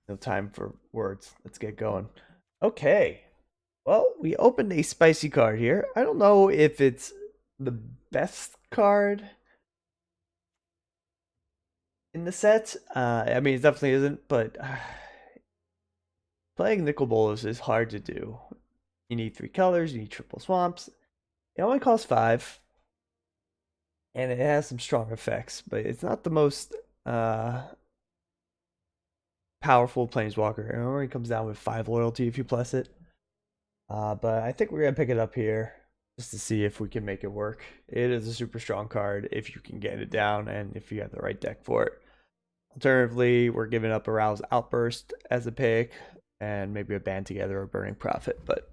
No time for words. Let's get going. Okay. Well, we opened a spicy card here. I don't know if it's the best card in the set. I mean, it definitely isn't, but playing Nicol Bolas is hard to do. You need 3 colors, you need triple swamps. It only costs 5, and it has some strong effects, but it's not the most uh, powerful planeswalker. It only comes down with 5 loyalty if you plus it. But I think we're gonna pick it up here just to see if we can make it work. It is a super strong card if you can get it down and if you have the right deck for it. Alternatively, we're giving up Arouse Outburst as a pick and maybe a Band Together or Burning Prophet, but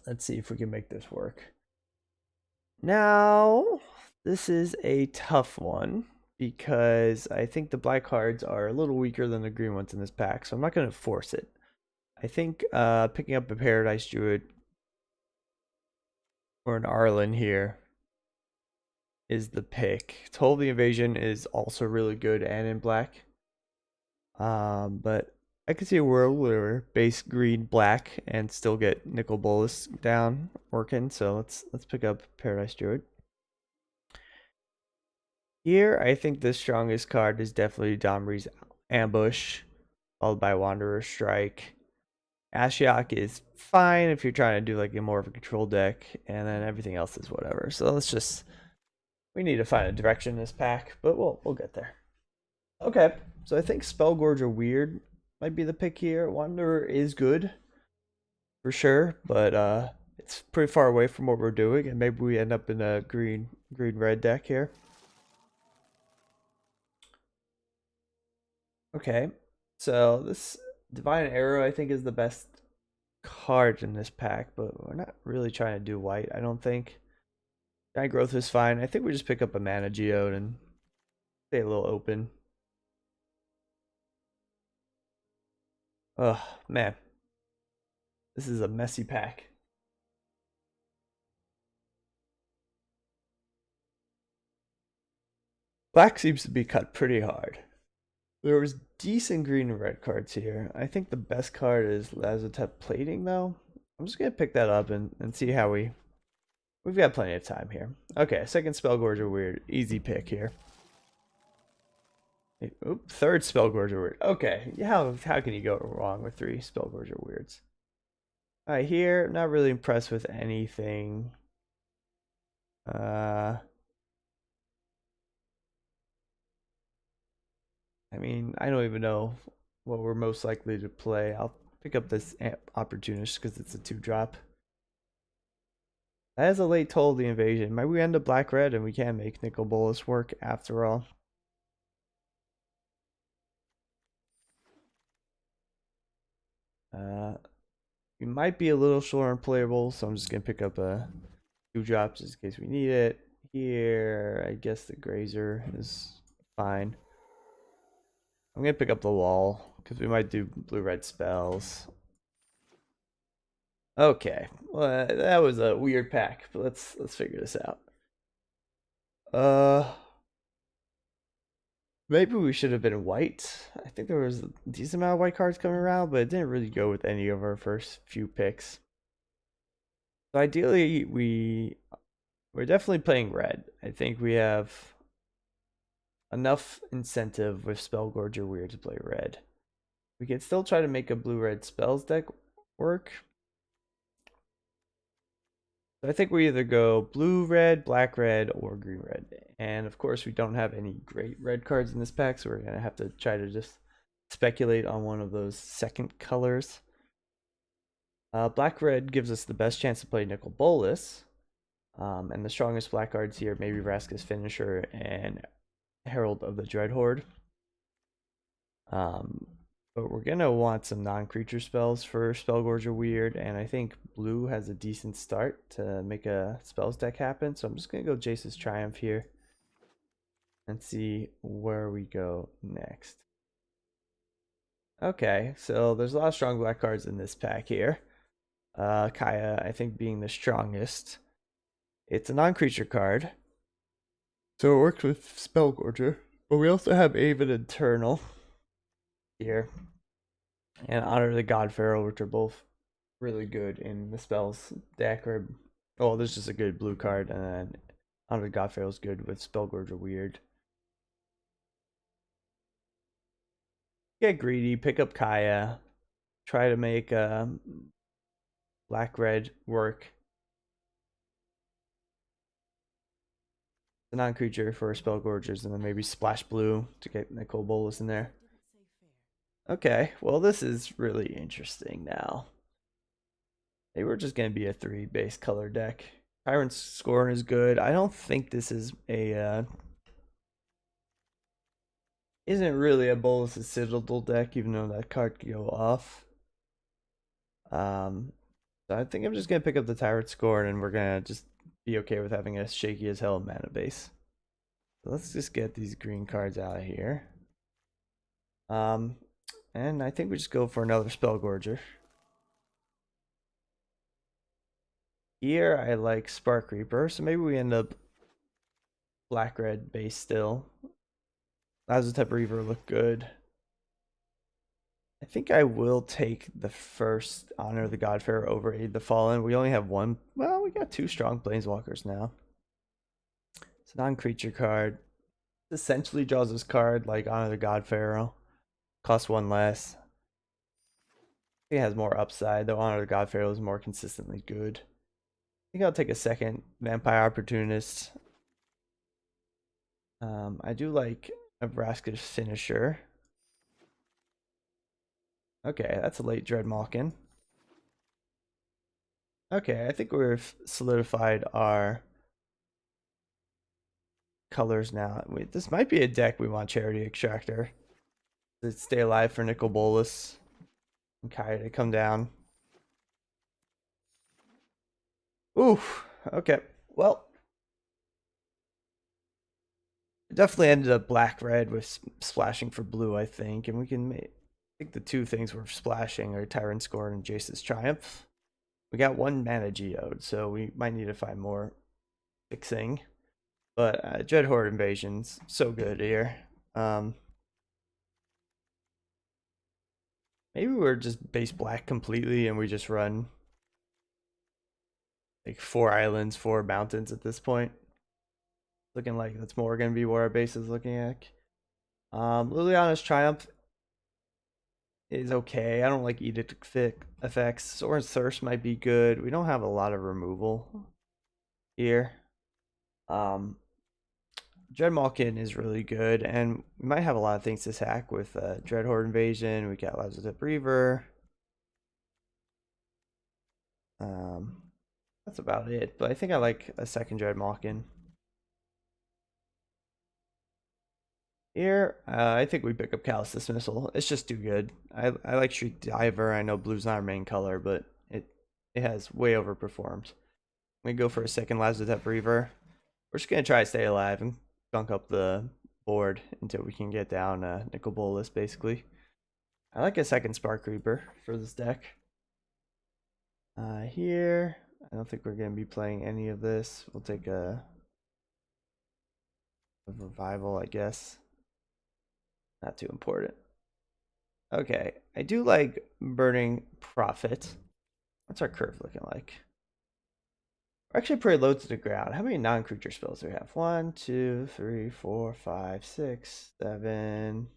let's see if we can make this work. Now, this is a tough one because I think the black cards are a little weaker than the green ones in this pack, so I'm not going to force it. I think picking up a Paradise Druid or an Arlen here is the pick. Toll the Invasion is also really good and in black. But I could see a world where base green black and still get Nicol Bolas down working. So let's pick up Paradise Druid. Here, I think the strongest card is definitely Domri's Ambush, followed by Wanderer's Strike. Ashiok is fine if you're trying to do like a more of a control deck, and then everything else is whatever. So we need to find a direction in this pack, but we'll get there. Okay, so I think Spellgorger Weird might be the pick here. Wanderer is good for sure, but it's pretty far away from what we're doing, and maybe we end up in a green red deck here. Okay, so this Divine Arrow I think is the best card in this pack, but we're not really trying to do white, I don't think. Giant Growth is fine. I think we just pick up a Mana Geode and stay a little open. Oh, man. This is a messy pack. Black seems to be cut pretty hard. There was decent green and red cards here. I think the best card is Lazotep Plating, though. I'm just going to pick that up and see how we've got plenty of time here. Okay, second Spellgorger Weird. Easy pick here. Oop, third Spellgorger Weird. Okay, how can you go wrong with 3 Spellgorger Weirds? Alright, here, not really impressed with anything. I mean, I don't even know what we're most likely to play. I'll pick up this Opportunist because it's a 2-drop. That is a late Toll the Invasion. Maybe we end up black-red and we can make Nicol Bolas work after all. We might be a little short on playable, so I'm just going to pick up a 2-drop just in case we need it. Here, I guess the Grazer is fine. I'm going to pick up the wall because we might do blue-red spells. Okay, well, that was a weird pack, but let's figure this out. Uh, Maybe we should have been white. I think there was a decent amount of white cards coming around, but it didn't really go with any of our first few picks. So ideally, we're definitely playing red. I think we have enough incentive with Spellgorger Weird to play red. We can still try to make a blue-red spells deck work. So I think we either go blue-red, black-red, or green-red. And of course, we don't have any great red cards in this pack, so we're going to have to try to just speculate on one of those second colors. Black-red gives us the best chance to play Nicol Bolas. And the strongest black cards here, maybe Vraska's Finisher and Herald of the Dreadhorde. But we're gonna want some non-creature spells for Spellgorger Weird, and I think blue has a decent start to make a spells deck happen. So I'm just gonna go Jace's Triumph here and see where we go next. Okay, so there's a lot of strong black cards in this pack here. Kaya, I think, being the strongest. It's a non-creature card, so it works with Spellgorger. But we also have Aven Eternal here. and Honor the God Pharaoh, which are both really good in the spells deck. Or oh, there's just a good blue card, and then Honor the God Pharaoh's good with Spellgorge or Weird. Get greedy, pick up Kaya, try to make black red work. The non-creature for Spellgorgers, and then maybe splash blue to get Nicol Bolas in there. Okay, well this is really interesting now. Maybe we're just gonna be a 3 base color deck. Tyrant's Scorn is good. I don't think this is a isn't really a Bolas' Citadel deck, even though that card could go off. So I think I'm just gonna pick up the Tyrant Scorn, and we're gonna just be okay with having a shaky as hell mana base. So let's just get these green cards out of here. And I think we just go for another Spellgorger. Here I like Spark Reaper, so maybe we end up black red base still. Lazotep Reaver look good. I think I will take the first Honor of the God Pharaoh over Aid the Fallen. We only have one. Well, we got 2 strong Planeswalkers now. It's a non-creature card. It essentially draws this card like Honor the God Pharaoh. Costs 1 less. It has more upside, though Honor the God Pharaoh is more consistently good. I think I'll take a second Vampire Opportunist. I do like Nebraska's Finisher. Okay, that's a late Dreadmalkin. Okay, I think we've solidified our colors now. Wait, this might be a deck we want Charity Extractor. Let's stay alive for Nicol Bolas and Kaya to come down. Oof. Okay. Well, it definitely ended up black red with splashing for blue, I think, and we can make. I think the 2 things we're splashing are Tyrant Scorn and Jace's Triumph. We got 1 mana geode, so we might need to find more fixing. But Dreadhorde Invasion's so good here. Maybe we're just base black completely and we just run like 4 islands, 4 mountains at this point. Looking like that's more going to be what our base is looking at. Liliana's Triumph is okay. I don't like Edict effects. Soren's Thirst might be good. We don't have a lot of removal here. Dreadmalkin is really good, and we might have a lot of things to hack with Dreadhorde Invasion. We got Lazotep Reaver. That's about it, but I think I like a second Dreadmalkin. Here, I think we pick up Callous Dismissal. It's just too good. I like Shriek Diver. I know blue's not our main color, but it has way overperformed. We go for a second Lazotep Reaver. We're just gonna try to stay alive and gunk up the board until we can get down Nicol Bolas, basically. I like a second Spark Reaper for this deck. Here, I don't think we're gonna be playing any of this. We'll take a Revival, I guess. Not too important. Okay, I do like Burning Prophet. What's our curve looking like? We're actually pretty low to the ground. How many non-creature spells do we have? 1, 2, 3, 4, 5, 6, 7,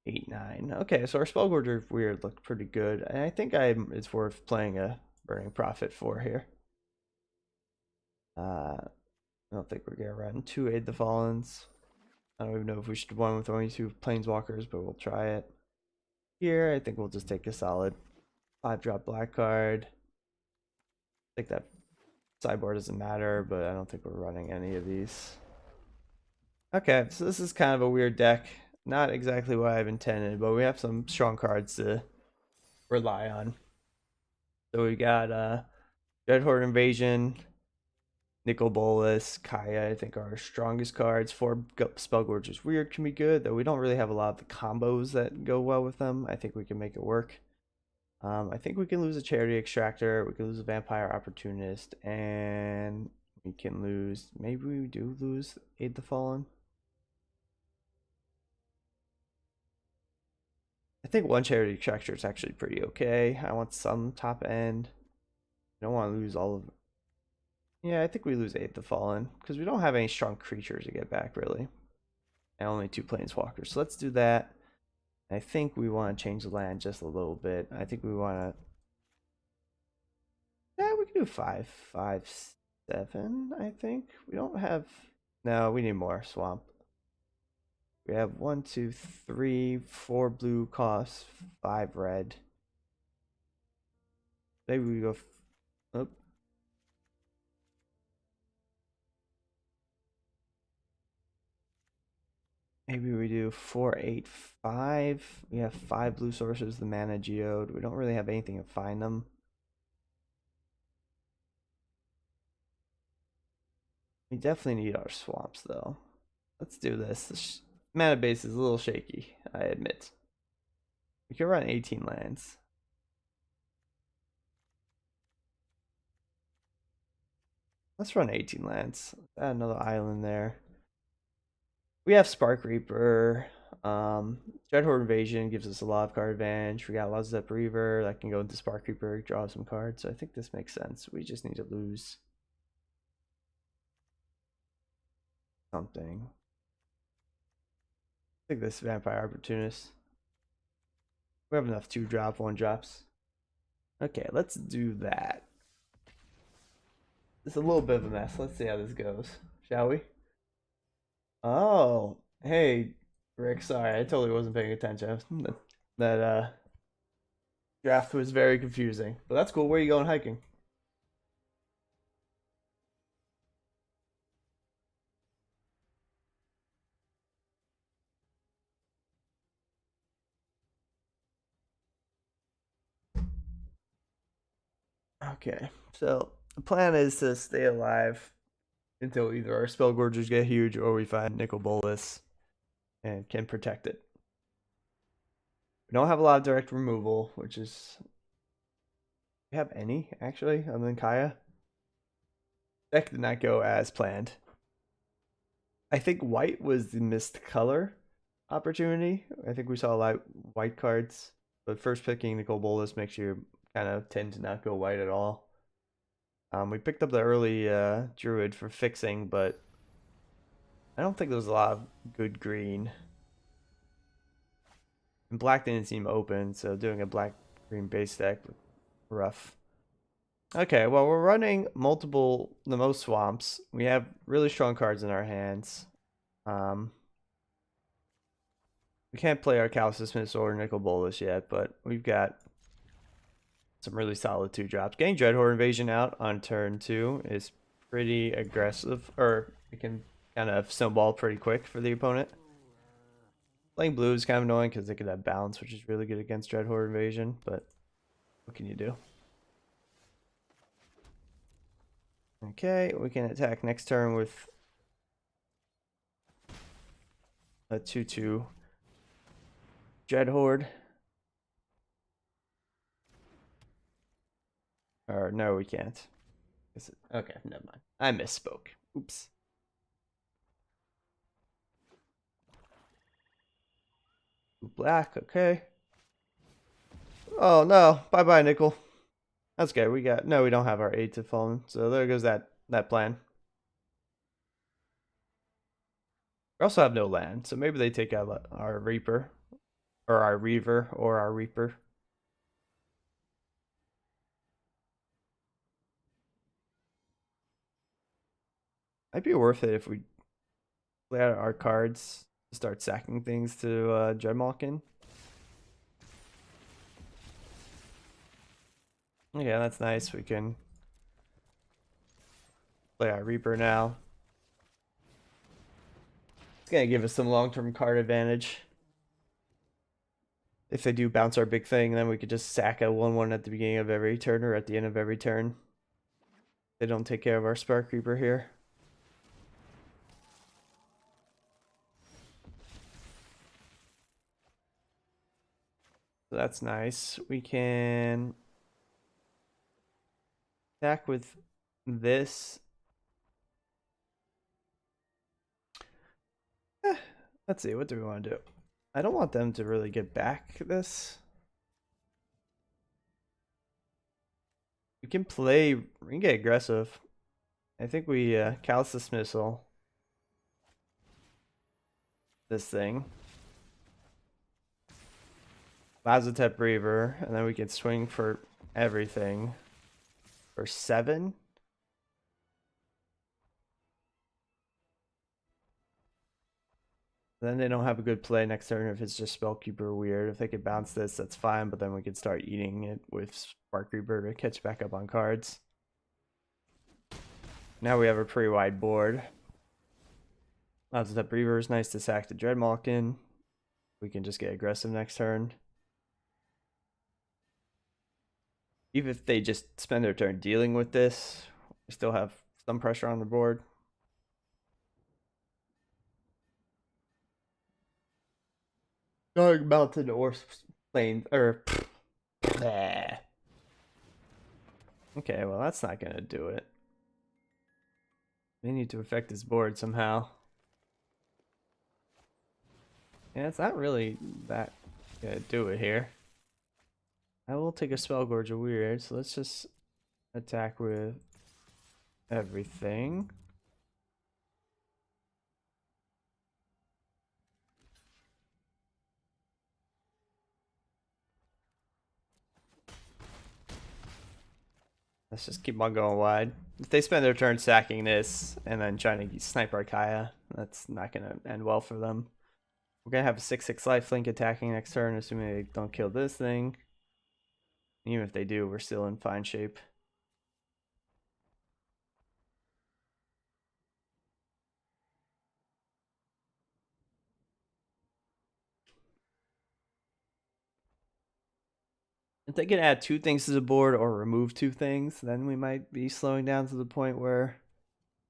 8, 9. Okay, so our Spellgorger Weird looked pretty good. And I think it's worth playing a Burning Prophet for here. I don't think we're going to run 2 Aid the Fallens. I don't even know if we should run with only 2 Planeswalkers, but we'll try it. Here, I think we'll just take a solid 5-drop black card. I think that sideboard doesn't matter, but I don't think we're running any of these. Okay, so this is kind of a weird deck. Not exactly what I've intended, but we have some strong cards to rely on. So we got Dreadhorde Invasion, Nicol Bolas, Kaya, I think are our strongest cards. 4 Spellgorgers Weird can be good, though we don't really have a lot of the combos that go well with them. I think we can make it work. I think we can lose a Charity Extractor, we can lose a Vampire Opportunist, and we can lose, maybe we do lose Aid the Fallen. I think one charity extractor is actually pretty okay. I want some top end. I don't want to lose all of. Yeah, I think we lose 8 to Fallen because we don't have any strong creatures to get back really, and only 2 planeswalkers. So let's do that. I think we want to change the land just a little bit. I think we want to. Yeah, we can do 5, 5, 7. I think we don't have. No, we need more swamp. We have 1, 2, 3, 4 blue cost, 5 red. Maybe we go. Oh, maybe we do 4, 8, 5. We have 5 blue sources, the mana geode. We don't really have anything to find them. We definitely need our swamps though. Let's do this. This mana base is a little shaky, I admit. We can run 18 lands. Let's run 18 lands. Add another island there. We have Spark Reaper. Dreadhorde Invasion gives us a lot of card advantage. We got Lazep Reaver that can go into Spark Reaper, draw some cards. So I think this makes sense. We just need to lose something. I think this Vampire Opportunist. We have enough 2-drop, 1-drops. Okay, let's do that. It's a little bit of a mess. Let's see how this goes, shall we? Oh, hey, Rick. Sorry, I totally wasn't paying attention. That draft was very confusing, but that's cool. Where are you going hiking? Okay, so the plan is to stay alive until either our spell gorgers get huge or we find Nicol Bolas and can protect it. We don't have a lot of direct removal, which is. We have any actually other than Kaya. Deck did not go as planned. I think white was the missed color opportunity. I think we saw a lot of white cards, but first picking Nicol Bolas makes you kind of tend to not go white at all. We picked up the early Druid for fixing, but I don't think there was a lot of good green. And black didn't seem open, so doing a black-green base deck was rough. Okay, well, we're running the most swamps. We have really strong cards in our hands. We can't play our Calcis Smith or Nicol Bolas yet, but we've got some really solid 2-drops. Getting Dreadhorde Invasion out on turn 2 is pretty aggressive, or it can kind of snowball pretty quick for the opponent. Playing blue is kind of annoying because they could have balance, which is really good against Dreadhorde Invasion, but what can you do? Okay, we can attack next turn with a 2/2 Dreadhorde. Or no, we can't. Okay, never mind. I misspoke. Oops. Black, okay. Oh no, bye bye, Nicol. That's okay. We don't have our 8 to Fallen, so there goes that plan. We also have no land, so maybe they take out our Reaper, or our Reaver, or our Reaper. Might be worth it if we play out our cards, start sacking things to Dreadmalkin. Yeah, that's nice. We can play our Reaper now. It's gonna give us some long-term card advantage. If they do bounce our big thing, then we could just sack a 1/1 at the beginning of every turn or at the end of every turn. They don't take care of our Spark Reaper here. So that's nice. We can attack with this. Let's see, what do we want to do? I don't want them to really get back this. We can get aggressive. I think we callous dismissal this thing. Lazotep Reaver, and then we can swing for everything for 7. Then they don't have a good play next turn if it's just Spellkeeper weird. If they could bounce this, that's fine, but then we could start eating it with Spark Reaper to catch back up on cards. Now we have a pretty wide board. Lazotep Reaver is nice to sack the Dreadmalkin. We can just get aggressive next turn. Even if they just spend their turn dealing with this, we still have some pressure on the board. Going Mountain or Plains, or... Nah. Okay, well that's not gonna do it. We need to affect this board somehow. Yeah, it's not really that gonna do it here. I will take a Spell Gorge of Weird, so let's just attack with everything. Let's just keep on going wide. If they spend their turn sacking this and then trying to snipe Archaea, that's not going to end well for them. We're going to have a 6/6 lifelink attacking next turn, assuming they don't kill this thing. Even if they do, we're still in fine shape. If they can add 2 things to the board or remove 2 things, then we might be slowing down to the point where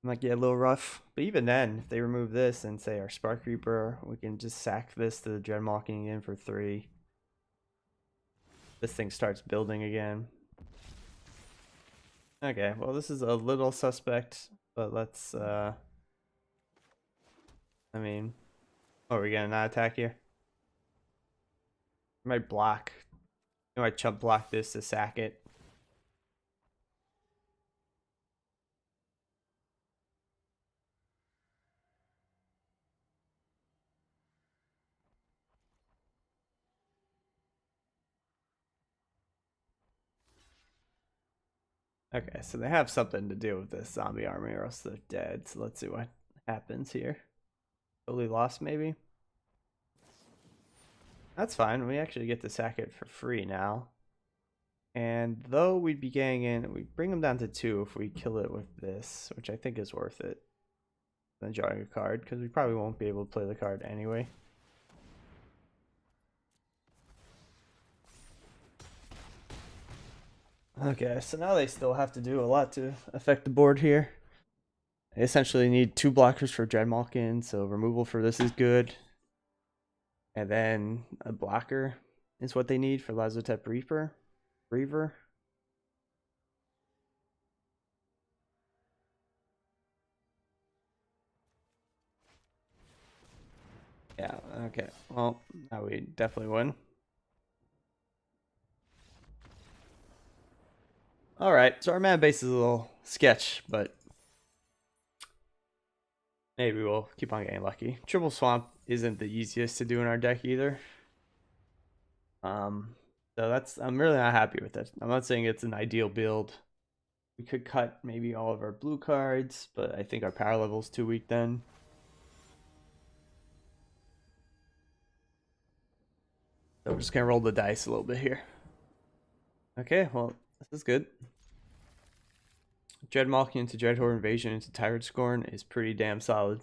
it might get a little rough. But even then, if they remove this and say our Spark Reaper, we can just sack this to the Dreadmalkin again for 3. This thing starts building again. Okay, well this is a little suspect, but let's I mean, are we gonna not attack here? I might block. I might chump block this to sack it. Okay, so they have something to do with this zombie army or else they're dead. So let's see what happens here. Totally lost maybe? That's fine. We actually get to sack it for free now. And though we'd be getting in, we bring them down to 2 if we kill it with this, which I think is worth it. Then drawing a card, because we probably won't be able to play the card anyway. Okay, so now they still have to do a lot to affect the board here. They essentially need 2 blockers for Dreadmalkin, so removal for this is good. And then a blocker is what they need for Lazotep Reaver. Yeah, okay. Well, now we definitely win. Alright, so our mana base is a little sketch, but maybe we'll keep on getting lucky. Triple Swamp isn't the easiest to do in our deck either. So I'm really not happy with it. I'm not saying it's an ideal build. We could cut maybe all of our blue cards, but I think our power level is too weak then. So we're just gonna roll the dice a little bit here. Okay, well, this is good. Dreadmalkin into Dreadhorde Invasion into Tyrant Scorn is pretty damn solid.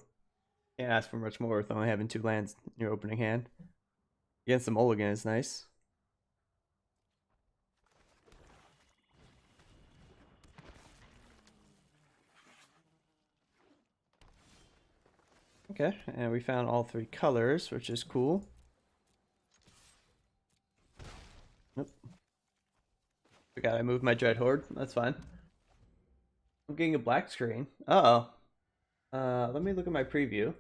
Can't ask for much more with only having 2 lands in your opening hand. Against the Mulligan is nice. Okay, and we found all 3 colors, which is cool. Nope. Forgot I moved my Dreadhorde. That's fine. I'm getting a black screen. Uh-oh. Let me look at my preview.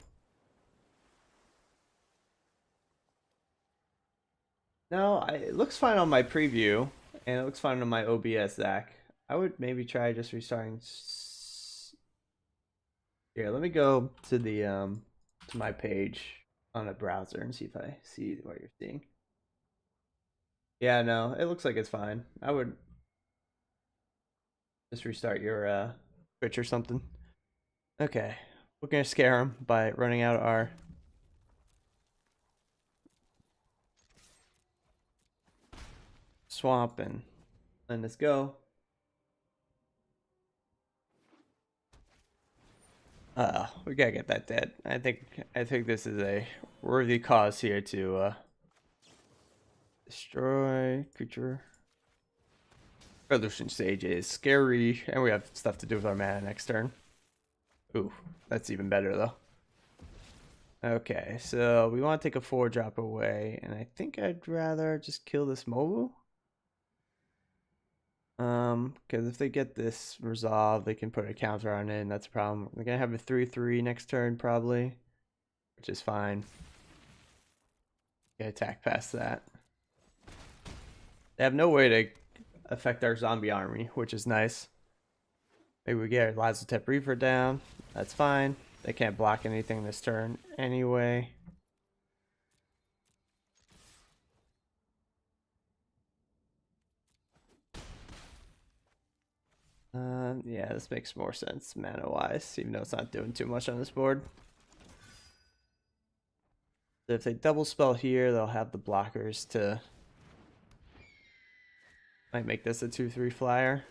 No, it looks fine on my preview, and it looks fine on my OBS, Zach. I would maybe try just restarting. Here, let me go to the to my page on a browser and see if I see what you're seeing. Yeah, no, it looks like it's fine. I would just restart your Twitch or something. Okay, we're gonna scare him by running out our swamp and letting this go. We gotta get that dead. I think this is a worthy cause here to destroy creature. Revolution Sage is scary, and we have stuff to do with our mana next turn. Ooh, that's even better though. Okay, so we want to take a 4-drop away, and I think I'd rather just kill this Mobu. Because if they get this resolved, they can put a counter on it, and that's a problem. They're gonna have a 3/3 next turn probably, which is fine. Get attack past that. They have no way to affect our zombie army, which is nice. Maybe we get Lazotep Reaver down. That's fine. They can't block anything this turn anyway. Yeah, this makes more sense mana-wise, even though it's not doing too much on this board. So if they double spell here, they'll have the blockers to... Might make this a 2/3 flyer.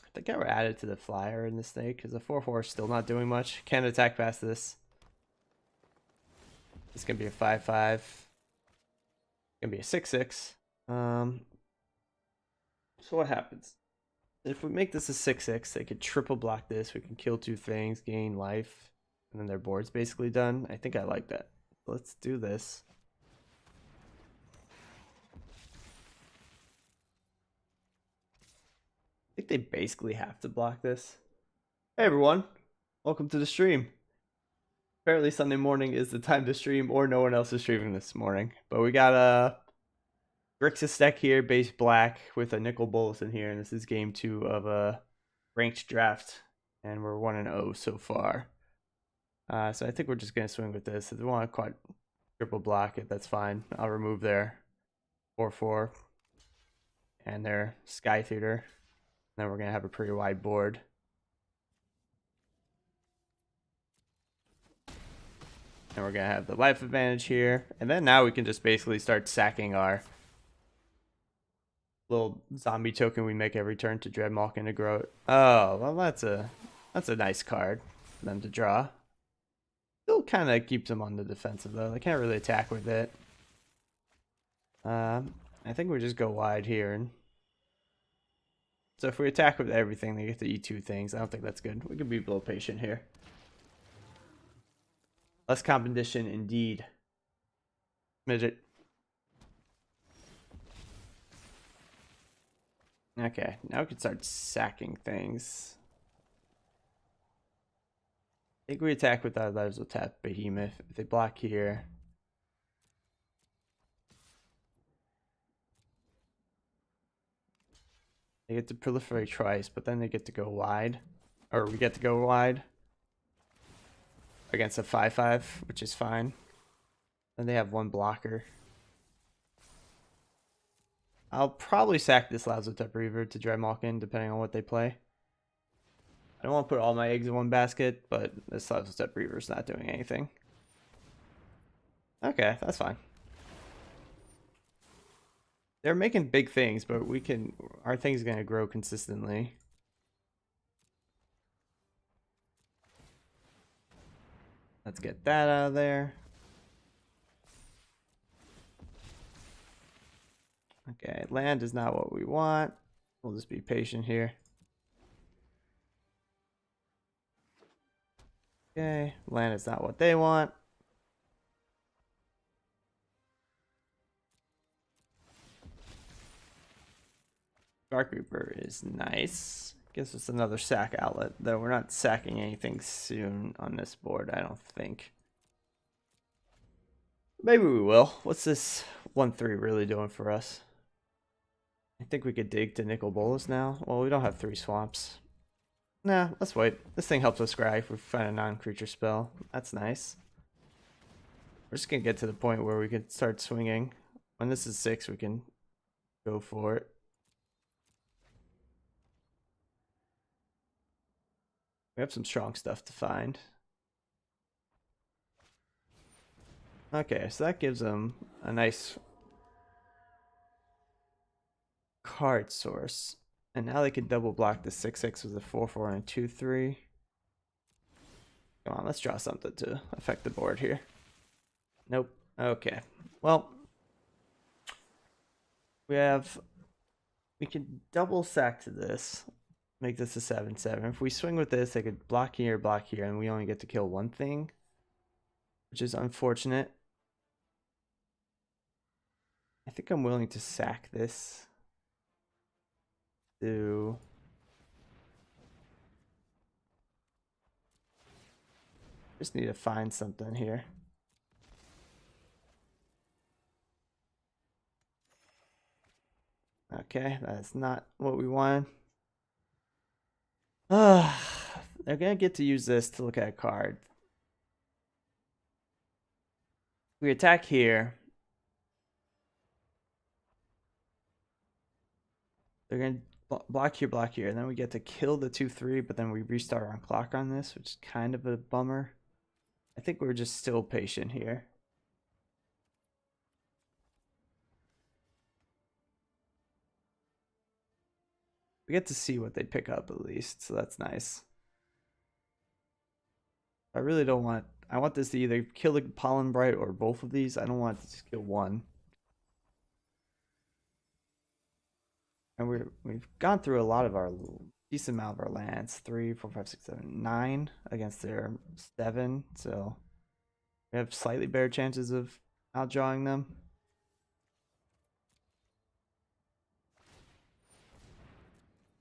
I think I would add it to the flyer in this snake, because the 4/4 is still not doing much. Can't attack past this. This can be a 5/5. It's gonna be a 6/6. So what happens? If we make this a 6/6, they could triple block this. We can kill 2 things, gain life, and then their board's basically done. I think I like that. Let's do this. I think they basically have to block this. Hey everyone, welcome to the stream. Apparently Sunday morning is the time to stream, or no one else is streaming this morning. But we got a Grixis deck here, base black, with a nickel Bolas in here, and this is game 2 of a ranked draft, and we're 1-0 so far. So I think we're just gonna swing with this. If they want to quite triple block it, that's fine. I'll remove their 4/4 and their Sky Theater. Then we're gonna have a pretty wide board. And we're gonna have the life advantage here. And then now we can just basically start sacking our little zombie token we make every turn to Dreadmalkin and to grow it. Oh, well that's a nice card for them to draw. Still kind of keeps them on the defensive though. They can't really attack with it. I think we just go wide here. And so if we attack with everything, they get to eat 2 things. I don't think that's good. We can be a little patient here. Less competition indeed. Midget. Okay, now we can start sacking things. I think we attack with our Lazotep Behemoth. If they block here. They get to proliferate twice, but then they get to go wide. Or we get to go wide. Against a 5/5, which is fine. Then they have 1 blocker. I'll probably sack this Lazotep Reaver to Dreadmalkin, depending on what they play. I don't want to put all my eggs in one basket, but this Lazotep Reaver is not doing anything. Okay, that's fine. They're making big things, but we can... Our thing's going to grow consistently. Let's get that out of there. Okay, land is not what we want. We'll just be patient here. Okay, land is not what they want. Dark Reaper is nice. Gives us another sack outlet, though we're not sacking anything soon on this board, I don't think. Maybe we will. What's this 1-3 really doing for us? I think we could dig to nickel Bolas now. Well, we don't have 3 swamps. Nah, let's wait. This thing helps us scry if we find a non-creature spell. That's nice. We're just gonna get to the point where we can start swinging. When this is 6, we can go for it. We have some strong stuff to find. Okay, so that gives them a nice card source. And now they can double block the 6/6 with a 4/4 and a 2/3. Come on, let's draw something to affect the board here. Nope. Okay. Well, we can double sack to this. Make this a 7/7. If we swing with this, they could block here, and we only get to kill one thing, which is unfortunate. I think I'm willing to sack this to just need to find something here. Okay, that's not what we want. They're gonna get to use this to look at a card. We attack here. They're gonna block here, and then we get to kill the 2/3, but then we restart on clock on this, which is kind of a bummer. I think we're just still patient here. We get to see what they pick up at least, so that's nice. I really don't want... I want this to either kill the Pollen Bright or both of these. I don't want it to just kill one. And we've gone through a lot of our... decent amount of our lands. 3, 4, 5, 6, 7, 9 against their 7. So we have slightly better chances of outdrawing them.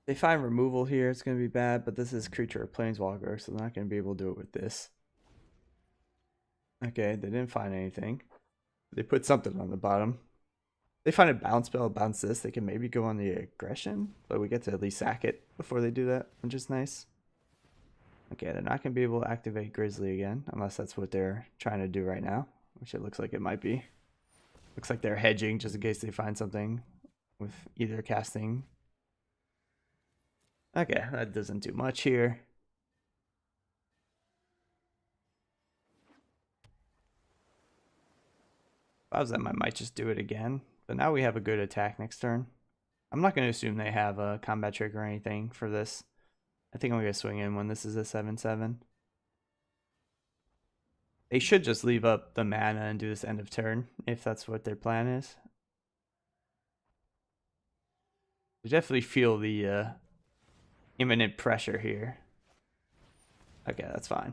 They find removal here, it's going to be bad, but this is creature or planeswalker, so they're not going to be able to do it with this. Okay, they didn't find anything. They put something on the bottom. They find a bounce spell, bounce this, they can maybe go on the aggression, but we get to at least sack it before they do that, which is nice. Okay, they're not going to be able to activate Grizzly again, unless that's what they're trying to do right now, which it looks like it might be. Looks like they're hedging just in case they find something with either casting. Okay, that doesn't do much here. If I was them, I might just do it again. But now we have a good attack next turn. I'm not going to assume they have a combat trick or anything for this. I think I'm going to swing in when this is a 7/7. They should just leave up the mana and do this end of turn, if that's what their plan is. We definitely feel the imminent pressure here. Okay, that's fine.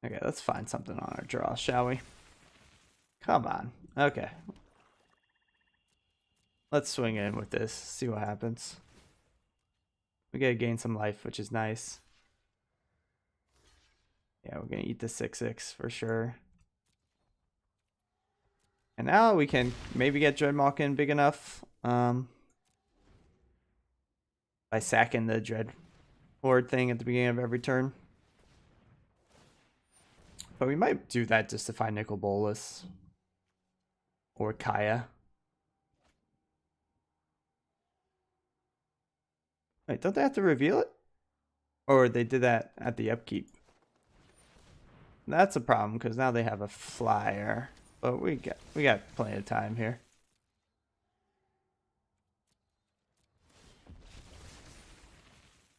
Okay, let's find something on our draw, shall we? Come on. Okay. Let's swing in with this, see what happens. We gotta gain some life, which is nice. Yeah, we're gonna eat the 6/6 for sure. And now we can maybe get Dreadmawk in big enough by sacking the Dread Horde thing at the beginning of every turn. But we might do that just to find Nicol Bolas or Kaya. Wait, don't they have to reveal it? Or they did that at the upkeep? That's a problem because now they have a flyer. But we got plenty of time here.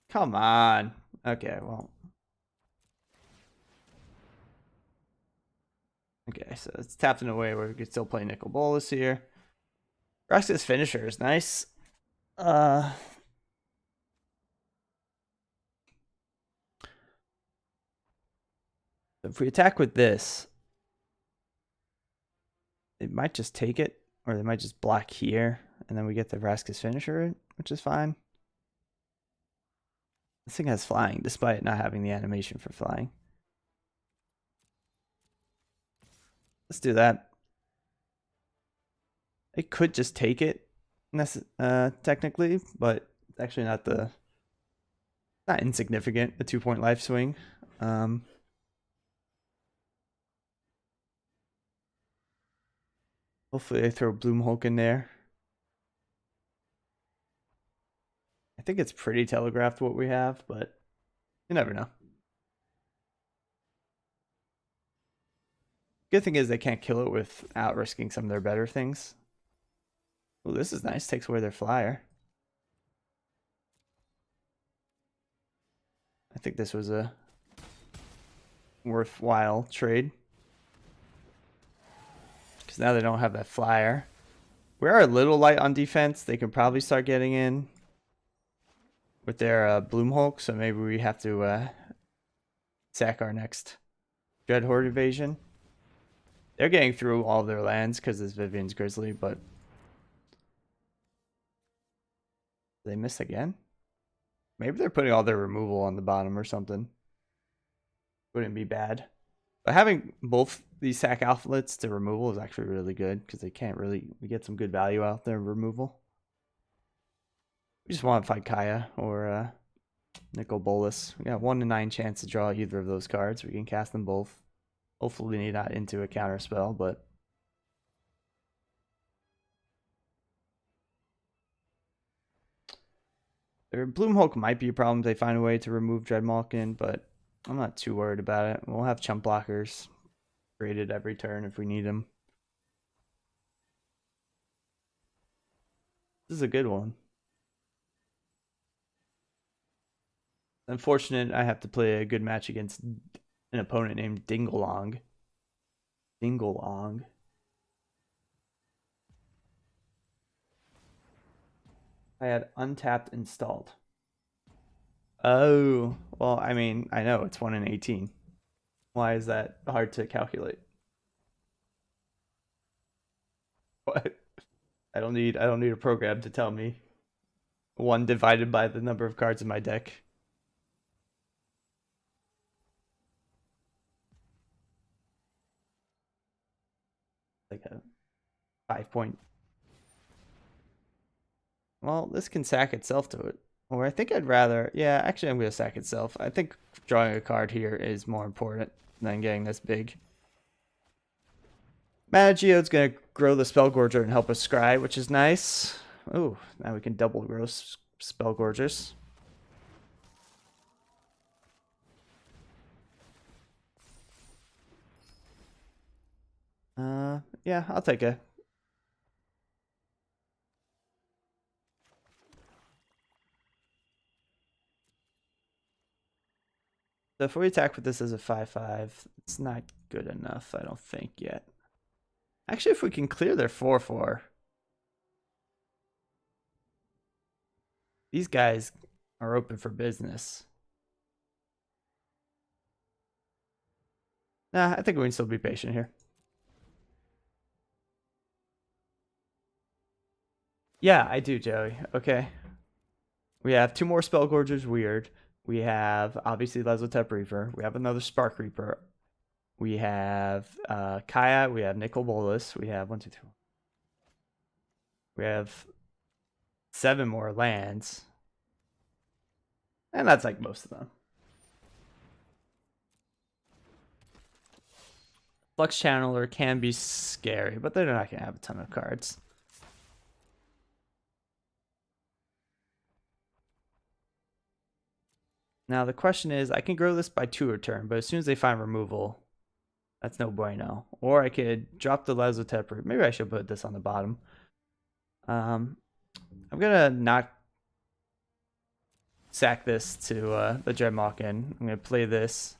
Come on. Okay, well. Okay, so it's tapped in a way where we can still play Nicol Bolas here. Roxas Finisher is nice. If we attack with this, they might just take it, or they might just block here, and then we get the Vraska's Finisher, which is fine. This thing has flying, despite not having the animation for flying. Let's do that. It could just take it, technically, but it's actually not insignificant. A 2-point life swing. Hopefully they throw Bloomhulk in there. I think it's pretty telegraphed what we have, but you never know. Good thing is they can't kill it without risking some of their better things. Oh, this is nice. Takes away their flyer. I think this was a worthwhile trade. Because now they don't have that flyer. We are a little light on defense. They can probably start getting in with their Bloomhulk. So maybe we have to sack our next Dreadhorde invasion. They're getting through all their lands because it's Vivian's Grizzly, but they miss again? Maybe they're putting all their removal on the bottom or something. Wouldn't be bad. But having both these sack outlets to removal is actually really good because they can't really... We get some good value out there removal. We just want to fight Kaya or Nicol Bolas. We got 1 in 9 chance to draw either of those cards. We can cast them both. Hopefully not into a counter spell, but... Their Bloomhulk might be a problem if they find a way to remove Dreadmalkin, but I'm not too worried about it. We'll have chump blockers created every turn if we need them. This is a good one. Unfortunate I have to play a good match against an opponent named Dingalong. Dingalong. I had untapped installed. Oh, well, I mean, I know it's 1 in 18. Why is that hard to calculate? What? I don't need a program to tell me. 1 divided by the number of cards in my deck. Like a 5-point. Well, this can sack itself to it. Or I think I'd rather... Yeah, actually I'm going to sack itself. I think drawing a card here is more important than getting this big. Mana Geode's going to grow the Spellgorger and help us scry, which is nice. Oh, now we can double grow Spellgorgers. Yeah, I'll take a... So if we attack with this as a 5/5, it's not good enough, I don't think, yet. Actually, if we can clear their 4/4, these guys are open for business. Nah, I think we can still be patient here. Yeah, I do, Joey. Okay. We have 2 more Spellgorgers, weird. We have, obviously, Lesotep Reaper. We have another Spark Reaper. We have Kaya. We have Nicol Bolas. We have 1, 2, 3. We have 7 more lands. And that's like most of them. Flux Channeler can be scary, but they're not going to have a ton of cards. Now the question is, I can grow this by 2 a turn, but as soon as they find removal, that's no bueno. Or I could drop the Lesotep. Maybe I should put this on the bottom. I'm gonna not sack this to the Dreadmalkin. I'm gonna play this,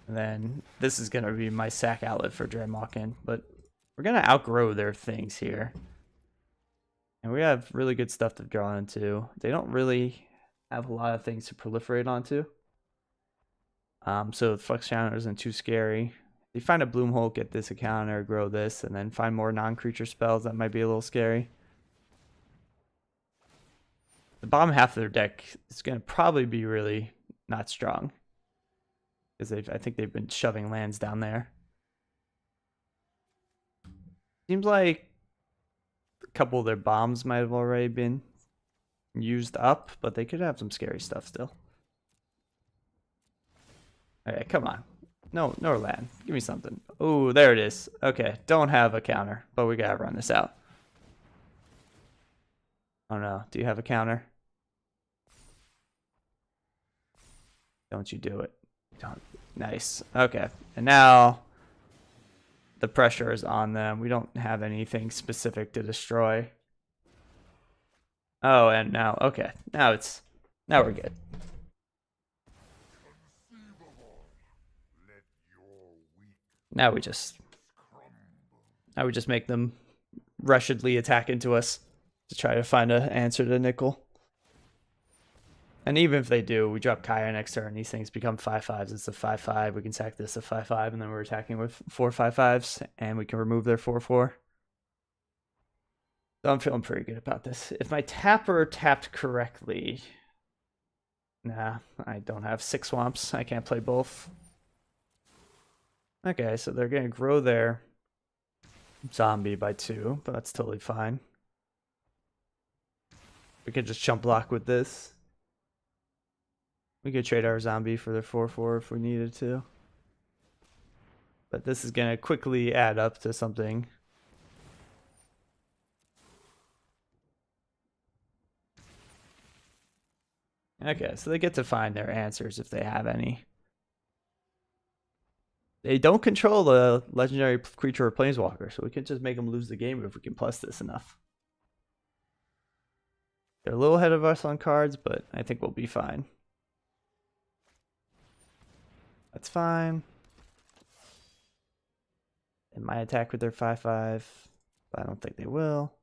and then this is gonna be my sack outlet for Dreadmalkin. But we're gonna outgrow their things here, and we have really good stuff to draw into. They don't really have a lot of things to proliferate onto. So the Flux Channeler isn't too scary. If you find a Bloomhole, get this a counter, grow this, and then find more non-creature spells, that might be a little scary. The bottom half of their deck is going to probably be really not strong. Because I think they've been shoving lands down there. Seems like a couple of their bombs might have already been used up, but they could have some scary stuff still. Okay, come on. No, Norland. Give me something. Oh, there it is. Okay, don't have a counter, but we gotta run this out. Oh no, do you have a counter? Don't you do it. Don't. Nice. Okay, and now the pressure is on them. We don't have anything specific to destroy. Oh, and now, okay. Now we're good. Now we just make them rushedly attack into us to try to find an answer to nickel. And even if they do, we drop Kaya next turn. These things become 5/5s. It's a 5/5. We can sack this a 5/5, and then we're attacking with 4 5/5s, and we can remove their 4/4. So I'm feeling pretty good about this. If my tapper tapped correctly, nah, I don't have 6 swamps. I can't play both. Okay, so they're gonna grow their zombie by 2, but that's totally fine. We could just chump block with this. We could trade our zombie for the 4/4 if we needed to. But this is going to quickly add up to something. Okay, so they get to find their answers if they have any. They don't control the legendary creature or planeswalker, so we can just make them lose the game if we can plus this enough. They're a little ahead of us on cards, but I think we'll be fine. That's fine. They might attack with their 5/5, but I don't think they will.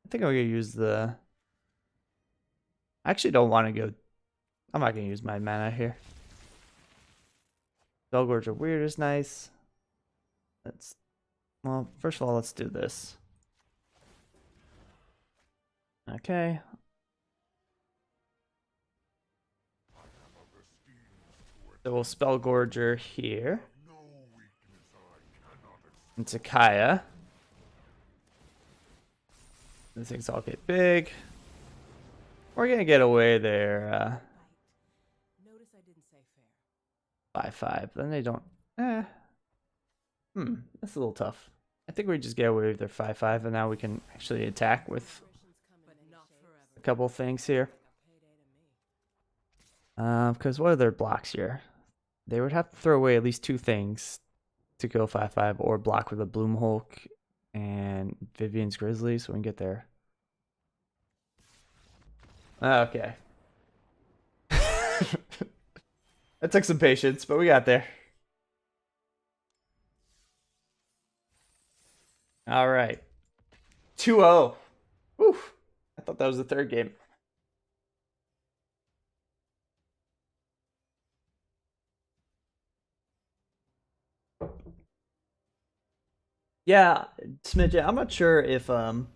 I think I'm going to use the... I actually don't want to go... I'm not going to use my mana here. Spellgorge of Weird is nice. Well, first of all, let's do this. Okay. So we'll Spellgorger here. Into Kaya. These things all get big. We're gonna get away there. 5/5. Then they don't. That's a little tough. I think we just get away with their 5/5, and now we can actually attack with a couple things here. Because what are their blocks here? They would have to throw away at least 2 things to go 5/5, or block with a Bloom Hulk and Vivian's Grizzly, so we can get there. Okay. That took some patience, but we got there. All right. 2-0. Oof. I thought that was the third game. Yeah, Smidge, I'm not sure if there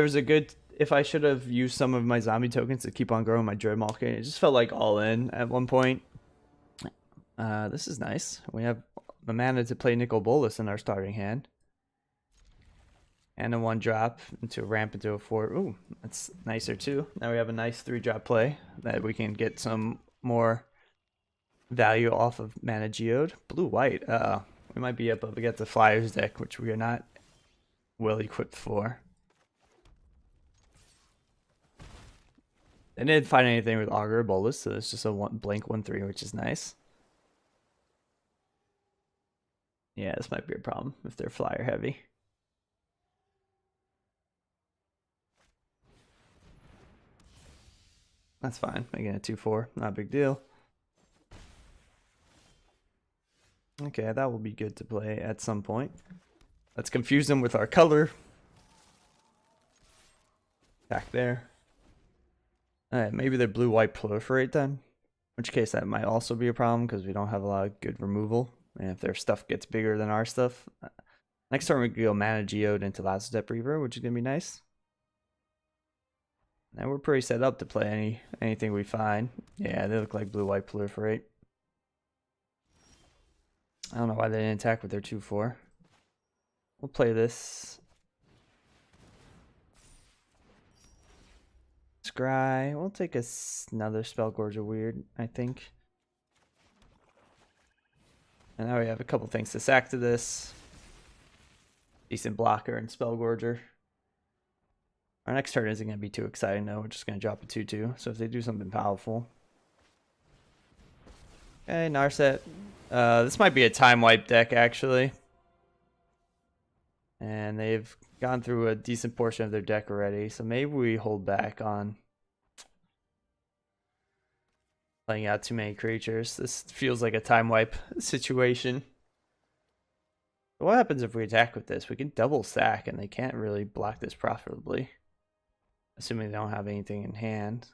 was a good, if I should have used some of my zombie tokens to keep on growing my Dreadmaulk. It just felt like all in at one point. This is nice. We have the mana to play Nicol Bolas in our starting hand. And a 1-drop into a ramp into a 4. Ooh, that's nicer too. Now we have a nice 3-drop play that we can get some more value off of Mana Geode. Blue-white. We might be up against the Flyers deck, which we are not well equipped for. They didn't find anything with Augur or Bolas, so it's just a blank 1/3, which is nice. Yeah, this might be a problem if they're flyer heavy. That's fine. Again, a 2/4, not a big deal. Okay, that will be good to play at some point. Let's confuse them with our color. Back there. Alright, maybe they're blue-white proliferate then. In which case that might also be a problem because we don't have a lot of good removal. And if their stuff gets bigger than our stuff. Next turn we can go Mana Geode into Last Step Reaver, which is going to be nice. And we're pretty set up to play anything we find. Yeah, they look like blue-white proliferate. I don't know why they didn't attack with their 2/4. We'll play this. Scry. We'll take another Spellgorger Weird, I think. And now we have a couple things to sack to this. Decent blocker and Spellgorger. Our next turn isn't going to be too exciting though. We're just going to drop a 2/2. So if they do something powerful. Okay, Narset. This might be a time wipe deck actually. And they've gone through a decent portion of their deck already. So maybe we hold back on playing out too many creatures. This feels like a time wipe situation. But what happens if we attack with this? We can double stack and they can't really block this profitably. Assuming they don't have anything in hand.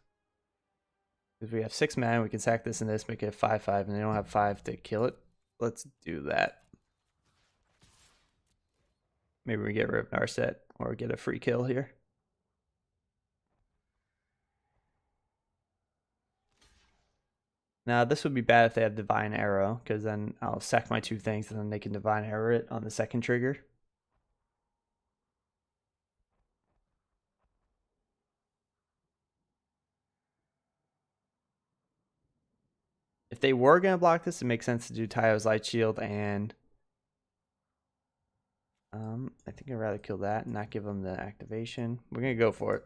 If we have 6 mana, we can sack this and this, make it a 5/5, and they don't have 5 to kill it. Let's do that. Maybe we get rid of Narset or get a free kill here. Now, this would be bad if they have Divine Arrow, because then I'll sack my 2 things and then they can Divine Arrow it on the second trigger. If they were going to block this, it makes sense to do Taio's Light Shield and I think I'd rather kill that and not give them the activation. We're going to go for it.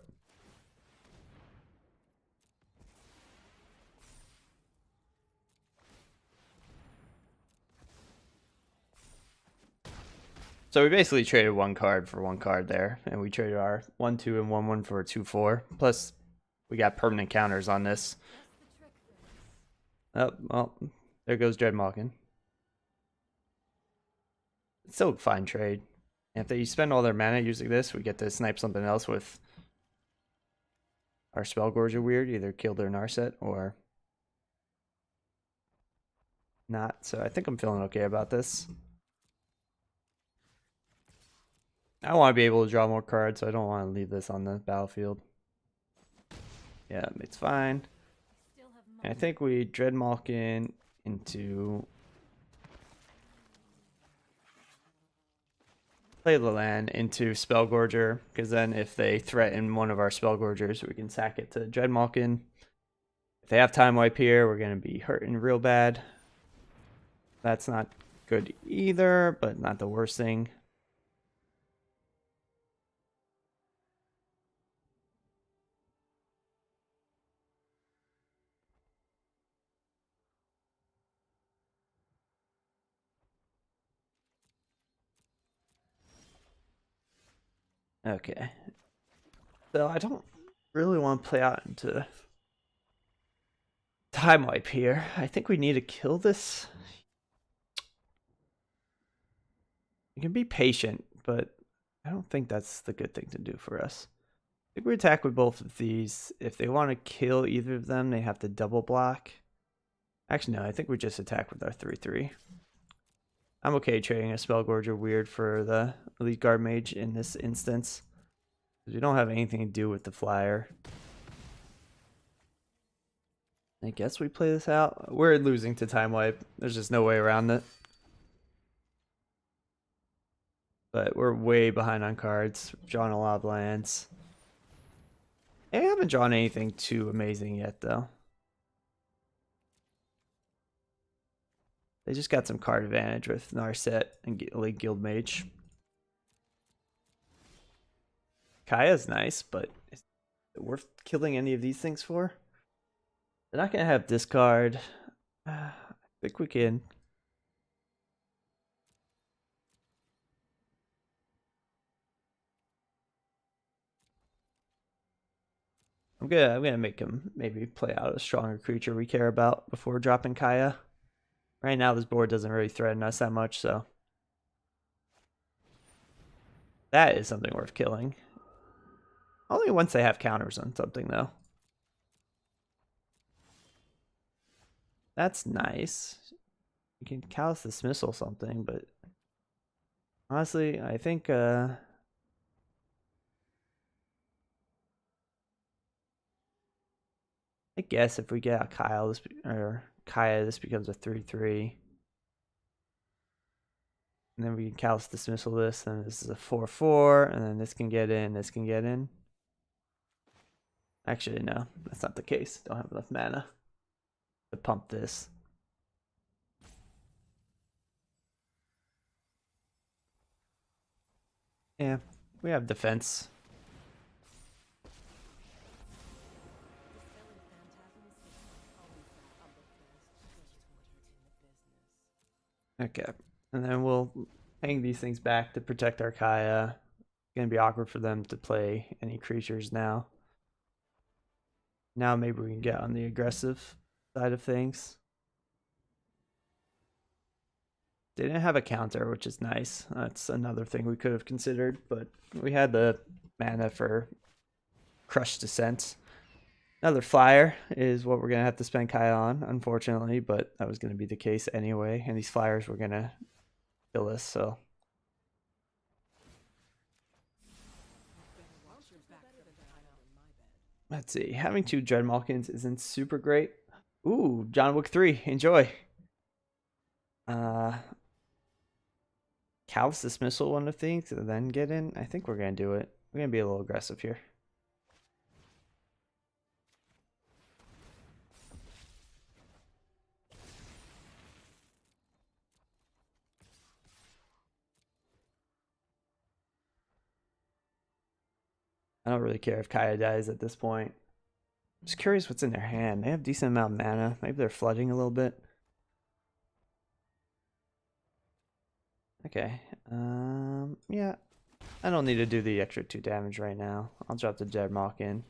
So we basically traded 1 card for 1 card there, and we traded our 1/2 and 1/1 for a 2/4. Plus, we got permanent counters on this. Oh, well, there goes Dreadmalkin. It's still a fine trade. And if they spend all their mana using this, we get to snipe something else with our Spellgorger Weird, either kill their Narset or not. So I think I'm feeling okay about this. I want to be able to draw more cards, so I don't want to leave this on the battlefield. Yeah, it's fine. And I think we Dreadmalkin into play the land into Spellgorger, because then if they threaten one of our Spellgorgers, we can sack it to Dreadmalkin. If they have time wipe here, we're going to be hurting real bad. That's not good either, but not the worst thing. Okay. So I don't really want to play out into time wipe here. I think we need to kill this. You can be patient, but I don't think that's the good thing to do for us. I think we attack with both of these. If they want to kill either of them, they have to double block. Actually, no, I think we just attack with our 3/3. I'm okay trading a Spellgorger Weird for the Elite Guard Mage in this instance. Because we don't have anything to do with the flyer. I guess we play this out. We're losing to time wipe. There's just no way around it. But we're way behind on cards. We've drawn a lot of lands. I haven't drawn anything too amazing yet, though. They just got some card advantage with Narset and Elite Guild Mage. Kaya's nice, but is it worth killing any of these things for? They're not going to have discard. I think we can. I'm gonna make him maybe play out a stronger creature we care about before dropping Kaya. Right now this board doesn't really threaten us that much, so that is something worth killing. Only once they have counters on something though. That's nice. You can Callous Dismissal something, but honestly, I think I guess if we get a Kyle, this becomes a 3/3. and then we can callous dismissal this, and this is a 4/4, and then this can get in, this can get in. Actually, no, that's not the case. Don't have enough mana to pump this. Yeah, we have defense. Okay, and then we'll hang these things back to protect our Kaya. Gonna be awkward for them to play any creatures now. Now maybe we can get on the aggressive side of things. They didn't have a counter, which is nice. That's another thing we could have considered, but we had the mana for Crush Descent. Another flyer is what we're going to have to spend Kaya on, unfortunately, but that was going to be the case anyway, and these flyers were going to kill us, so. Let's see, having 2 Dreadmalkins isn't super great. Ooh, John Wick 3, enjoy. Callous Dismissal one of things, and then get in. I think we're going to do it. We're going to be a little aggressive here. I don't really care if Kaya dies at this point. I'm just curious what's in their hand. They have a decent amount of mana. Maybe they're flooding a little bit. Okay. Yeah. I don't need to do the extra 2 damage right now. I'll drop the Dreadmalkin.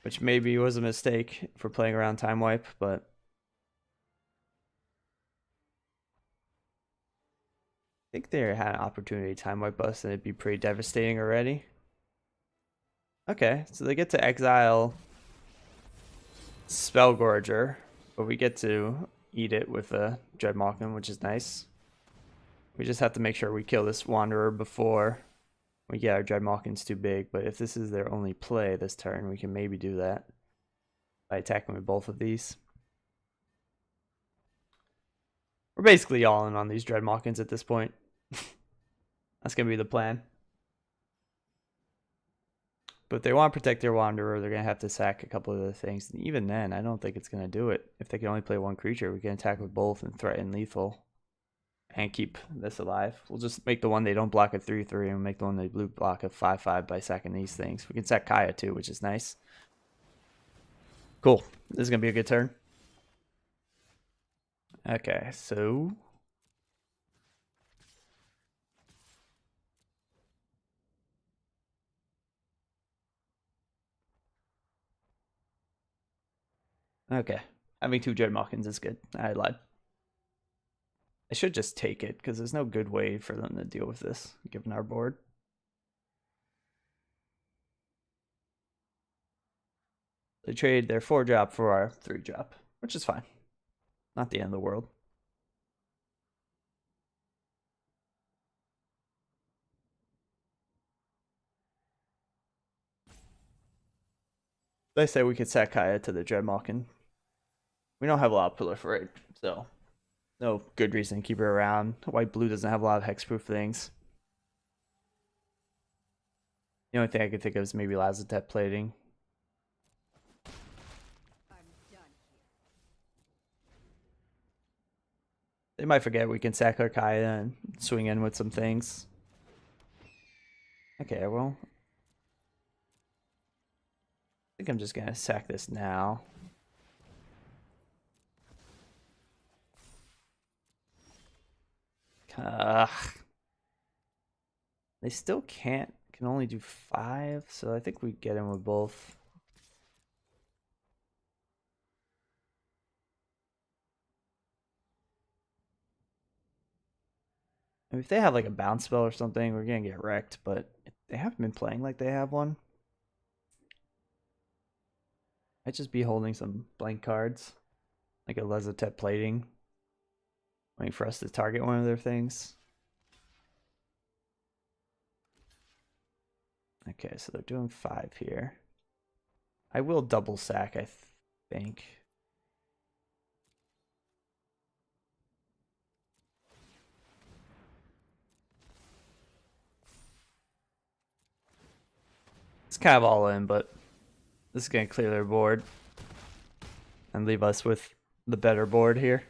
Which maybe was a mistake for playing around Time Wipe, but I think they had an opportunity to Time Wipe us and it'd be pretty devastating already. Okay, so they get to exile Spellgorger, but we get to eat it with a Dreadmalkin, which is nice. We just have to make sure we kill this Wanderer before we get our Dreadmalkins too big, but if this is their only play this turn, we can maybe do that by attacking with both of these. We're basically all in on these Dreadmalkins at this point. That's going to be the plan. But if they want to protect their Wanderer, they're going to have to sack a couple of the things. And even then, I don't think it's going to do it. If they can only play 1 creature, we can attack with both and threaten lethal. And keep this alive. We'll just make the one they don't block a 3/3 and make the one they blue block a 5/5 by sacking these things. We can sack Kaya too, which is nice. Cool. This is going to be a good turn. Okay, so... Okay. Having 2 Dreadmalkins is good. I lied. I should just take it, because there's no good way for them to deal with this, given our board. They trade their 4-drop for our 3-drop, which is fine. Not the end of the world. They say we could sack Kaya to the Dreadmalkin. We don't have a lot of proliferate, so no good reason to keep her around. White-blue doesn't have a lot of hexproof things. The only thing I could think of is maybe Lazotep plating. They might forget we can sack our Kaya and swing in with some things. Okay, well, I think I'm just gonna sack this now. They still can only do 5, so I think we get in with both. I mean, if they have like a bounce spell or something, we're gonna get wrecked, but they haven't been playing like they have one. I'd just be holding some blank cards, like a Lazotep plating, waiting for us to target one of their things. Okay, so they're doing 5 here. I will double sack, I think. kind of all in, but this is going to clear their board and leave us with the better board here.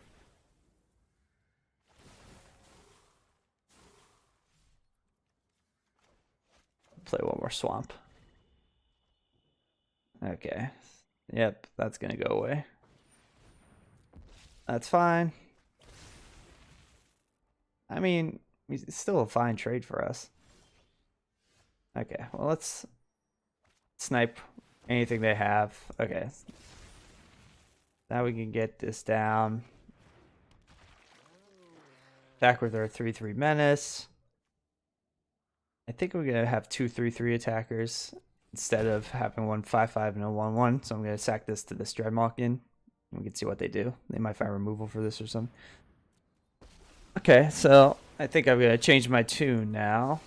Play one more swamp. Okay. Yep, that's going to go away. That's fine. I mean, it's still a fine trade for us. Okay, well, let's snipe anything they have. Okay. Now we can get this down. Attack with our 3/3 menace. I think we're going to have 2 3/3 attackers instead of having one 5/5 and a 1/1. So I'm going to sack this to this Dreadmalkin. We can see what they do. They might find removal for this or something. Okay, so I think I'm going to change my tune now.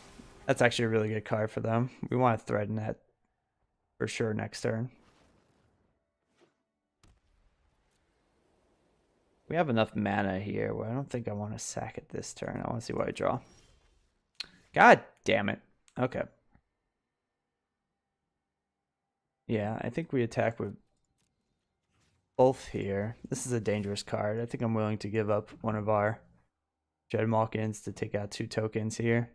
That's actually a really good card for them. We want to threaten that for sure next turn. We have enough mana here where I don't think I want to sack it this turn. I want to see what I draw. God damn it. Okay. Yeah, I think we attack with both here. This is a dangerous card. I think I'm willing to give up one of our Dreadmalkins to take out 2 tokens here.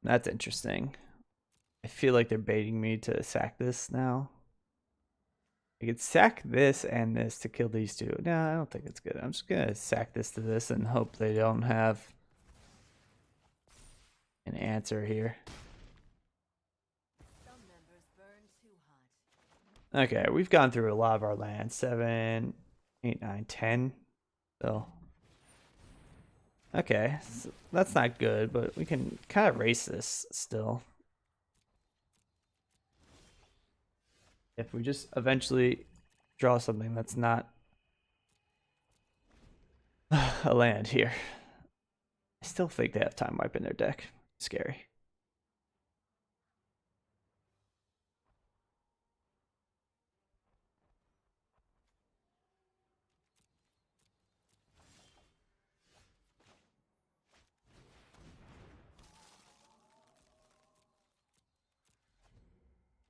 That's interesting. I feel like they're baiting me to sack this now. I could sack this and this to kill these two. No, I don't think it's good. I'm just going to sack this to this and hope they don't have an answer here. Okay, we've gone through a lot of our lands. 7, 8, 9, 10. So, okay, so that's not good, but we can kind of race this still. If we just eventually draw something that's not a land here. I still think they have Time Wipe in their deck. Scary.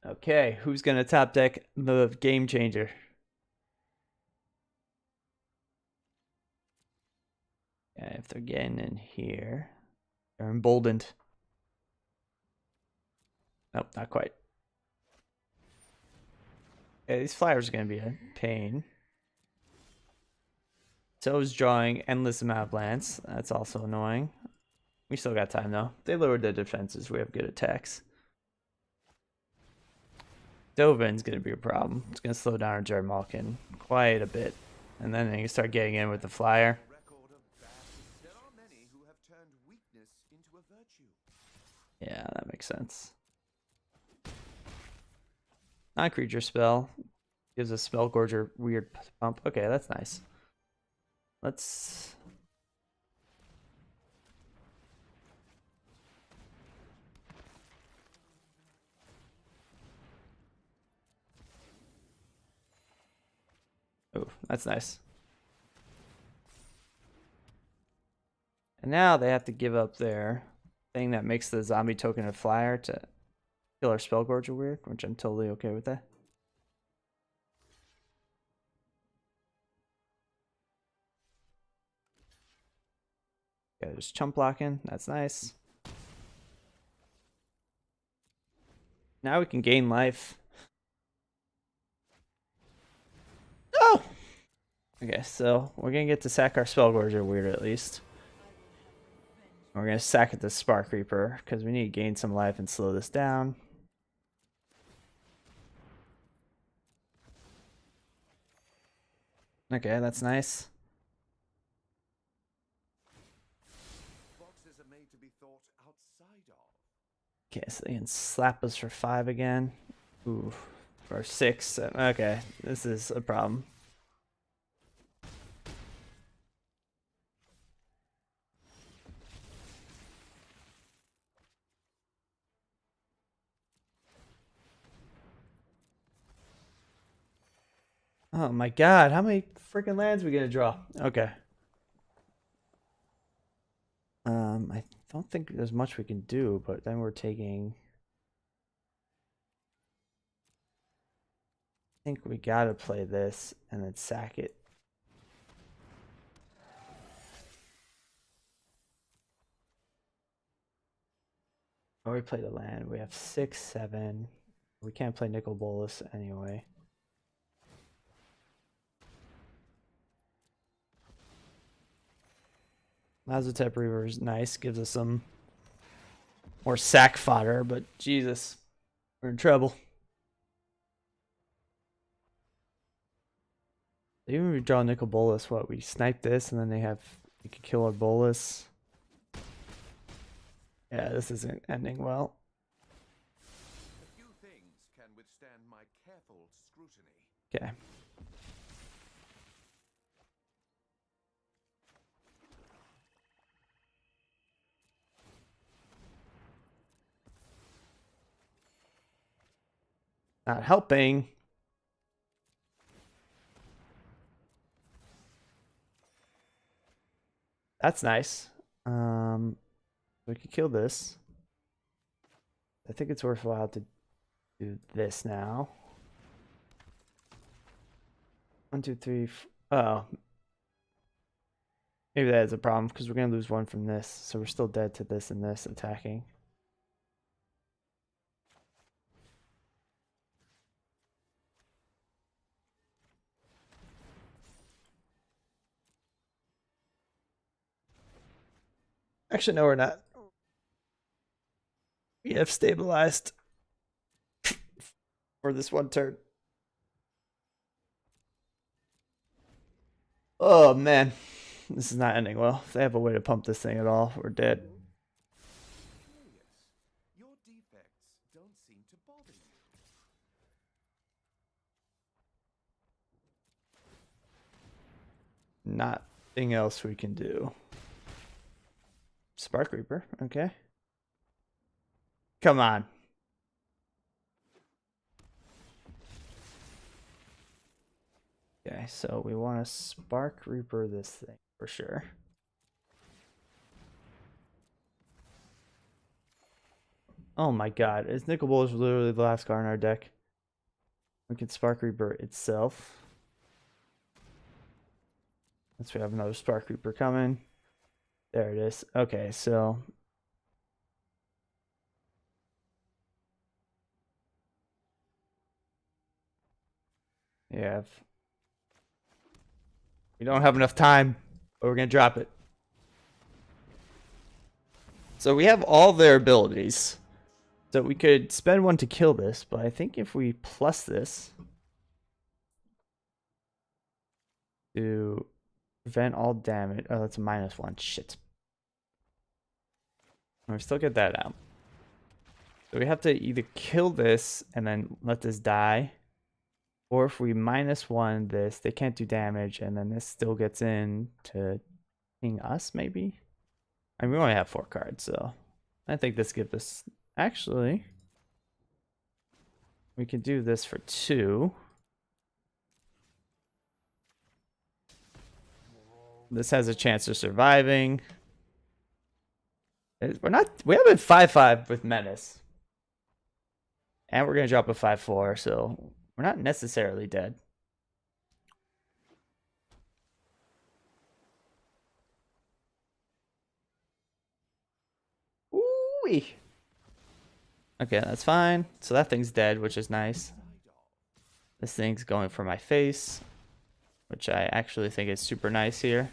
Okay, who's going to top deck the Game Changer? Yeah, if they're getting in here, they're emboldened. Nope, not quite. Yeah, these flyers are going to be a pain. So is drawing endless amount of lands. That's also annoying. We still got time though. They lowered their defenses. We have good attacks. Dovin's going to be a problem. It's going to slow down our Dreadmalkin quite a bit. And then they can start getting in with the flyer. Yeah, that makes sense. Non-creature spell. Gives a Spell Gorger weird pump. Okay, that's nice. Let's... Oh, that's nice. And now they have to give up their thing that makes the zombie token a flyer to kill our Spellgorger weird, which I'm totally okay with that. Yeah, there's chump blocking. That's nice. Now we can gain life. Oh! Okay, so we're gonna get to sack our Spellgorger weird at least. We're gonna sack it to Spark Reaper because we need to gain some life and slow this down. Okay, that's nice. Okay, so they can slap us for 5 again. Ooh, for 6. Okay, this is a problem. Oh my god, how many freaking lands are we gonna draw? Okay. I don't think there's much we can do, but then we're taking. I think we gotta play this and then sack it. Or we play the land. We have 6, 7. We can't play Nicol Bolas anyway. Lazotep Reaver is nice. Gives us some more sack fodder, but Jesus, we're in trouble. Even if we draw Nicol Bolas, what? We snipe this and then we can kill our Bolas. Yeah, this isn't ending well. A few things can withstand my careful scrutiny. Okay. Not helping. That's nice. We could kill this. I think it's worthwhile to do this now. 1, 2, 3. Oh. Maybe that is a problem because we're going to lose 1 from this. So we're still dead to this and this attacking. Actually, no, we're not. We have stabilized for this 1 turn. Oh, man. This is not ending well. If they have a way to pump this thing at all, we're dead. Curious. Your defects don't seem to bother you. Nothing else we can do. Spark Reaper, okay. Come on. Okay, so we want to Spark Reaper this thing for sure. Oh my god, is Nicol Bolas literally the last card in our deck? We can Spark Reaper itself. Once we have another Spark Reaper coming. There it is. Okay, so yeah, we don't have enough time, but we're gonna drop it. So we have all their abilities. So we could spend 1 to kill this, but I think if we plus this to prevent all damage. Oh, that's a -1. Shit. We still get that out. So we have to either kill this and then let this die. Or if we -1 this, they can't do damage, and then this still gets in to ping us, maybe? I mean, we only have 4 cards, so I think this gives us... Actually, we can do this for 2. This has a chance of surviving. We haven't 5/5 with Menace. And we're gonna drop a 5/4, so we're not necessarily dead. Ooh-wee. Okay, that's fine. So that thing's dead, which is nice. This thing's going for my face, which I actually think is super nice here.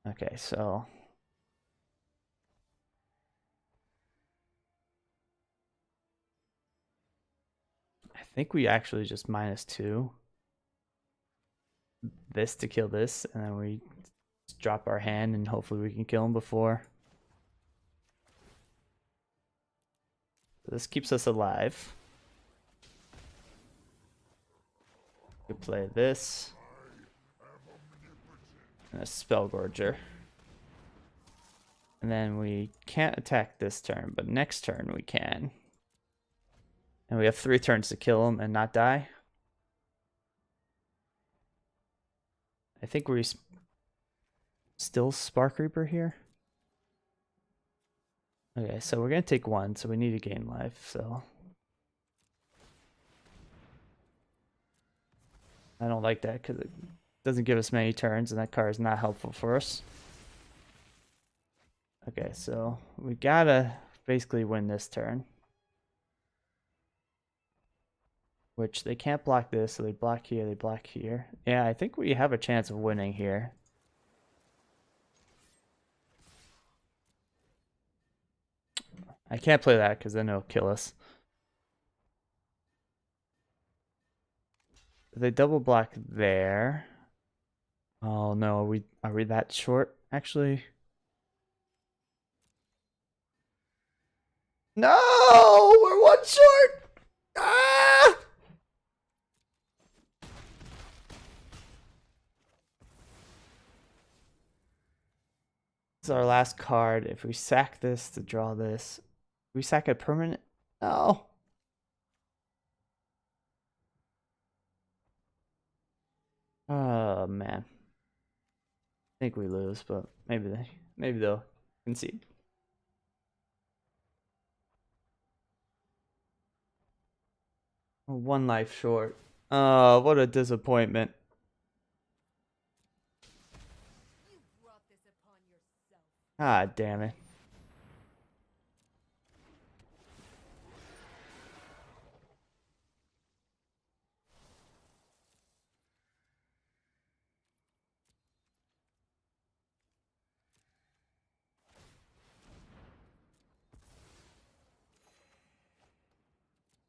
Okay, so I think we actually just -2 this to kill this, and then we just drop our hand and hopefully we can kill him before. This keeps us alive. We could play this and a Spellgorger. And then we can't attack this turn, but next turn we can. And we have 3 turns to kill him and not die. I think we're still Spark Reaper here. Okay, so we're going to take 1, so we need to gain life, so... I don't like that because it doesn't give us many turns, and that card is not helpful for us. Okay, so we gotta basically win this turn. Which they can't block this, so they block here, they block here. Yeah, I think we have a chance of winning here. I can't play that because then it'll kill us. They double block there. Oh no, are we that short actually? No, we're 1 short. Ah! This is our last card. If we sack this to draw this, we sack a permanent. No. Oh man. I think we lose, but maybe they'll concede. One life short. Oh, what a disappointment. You brought this upon yourself. Ah, damn it.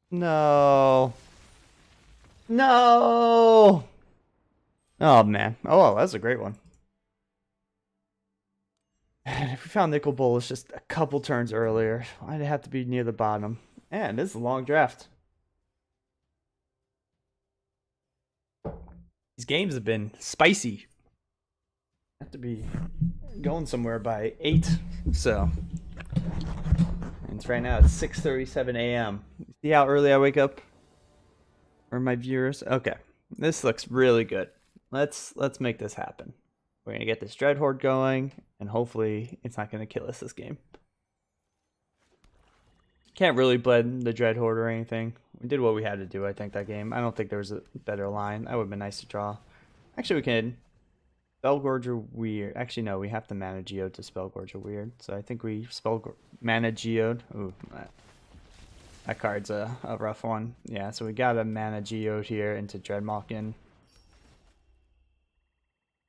No. No. Oh, man. Oh, well, that's a great one. And if we found Nicol Bolas just a couple turns earlier, I'd have to be near the bottom. And this is a long draft. These games have been spicy. Have to be going somewhere by 8. So, and it's right now it's 6:37 a.m. See how early I wake up? Or my viewers? Okay, this looks really good. Let's make this happen. We're gonna get this Dread Horde going, and hopefully it's not gonna kill us this game. Can't really blend the Dread Horde or anything. We did what we had to do, I think, that game. I don't think there was a better line. That would have been nice to draw. Actually, we can. Spellgorger Weird. Actually, no, we have to mana Geode to Spellgorger Weird. So I think we mana Geode. Ooh, that card's a rough one. Yeah, so we got a mana Geode here into Dreadmawkin.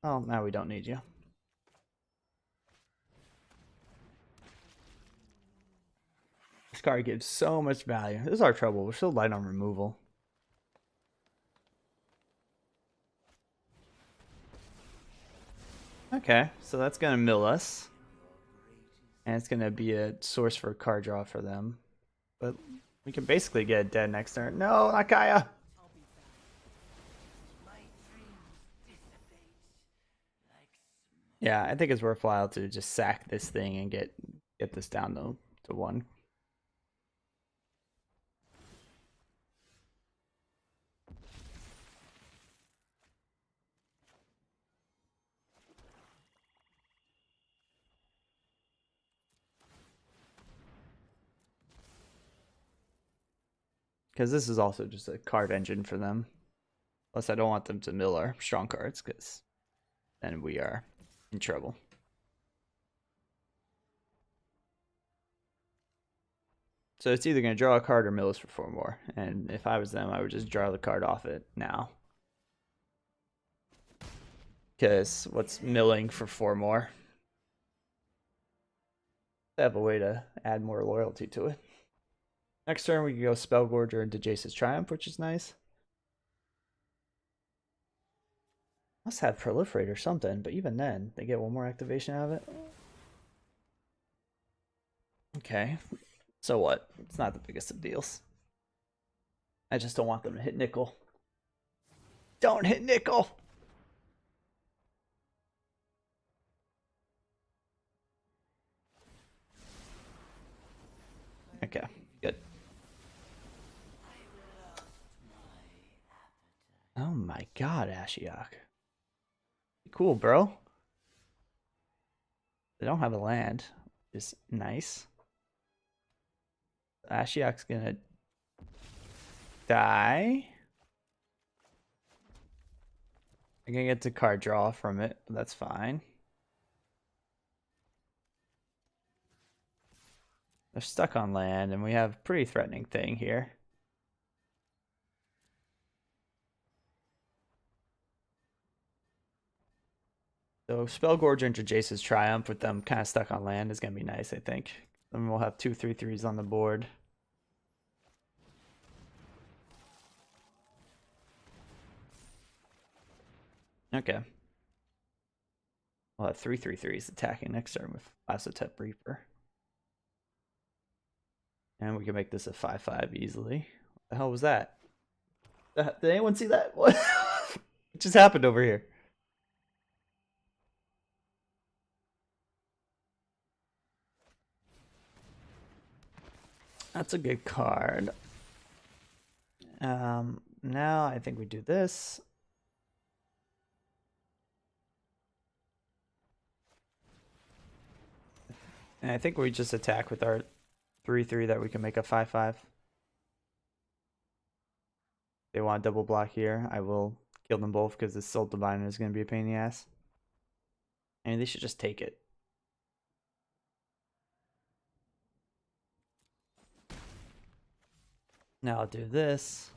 Oh, now we don't need you. This card gives so much value. This is our trouble. We're still light on removal. Okay, so that's going to mill us. And it's going to be a source for a card draw for them. But we can basically get it dead next turn. No, not Gaia! Yeah, I think it's worthwhile to just sack this thing and get this down to 1. Because this is also just a card engine for them. Plus, I don't want them to mill our strong cards, because then we are in trouble. So it's either going to draw a card or mill us for 4 more. And if I was them, I would just draw the card off it now. Because what's milling for 4 more? They have a way to add more loyalty to it. Next turn, we can go Spellgorger into Jace's Triumph, which is nice. Must have Proliferate or something, but even then, they get 1 more activation out of it. Okay, so what? It's not the biggest of deals. I just don't want them to hit Nicol. Don't hit Nicol! Okay, good. my god, Ashiok. Cool, bro. They don't have a land. Is nice. Ashiok's gonna die. I'm gonna get the card draw from it, but that's fine. They're stuck on land, and we have a pretty threatening thing here. So Spellgorger into Jace's Triumph with them kind of stuck on land is going to be nice, I think. Then we'll have 2/3/3s on the board. Okay. We'll have 3/3/3s attacking next turn with Lasotep Reaper. And we can make this a 5/5 easily. What the hell was that? Did anyone see that? What just happened over here? That's a good card. Now I think we do this. And I think we just attack with our 3/3 that we can make a 5/5. They want double block here. I will kill them both because this Soul Diviner is going to be a pain in the ass. And they should just take it. Now I'll do this.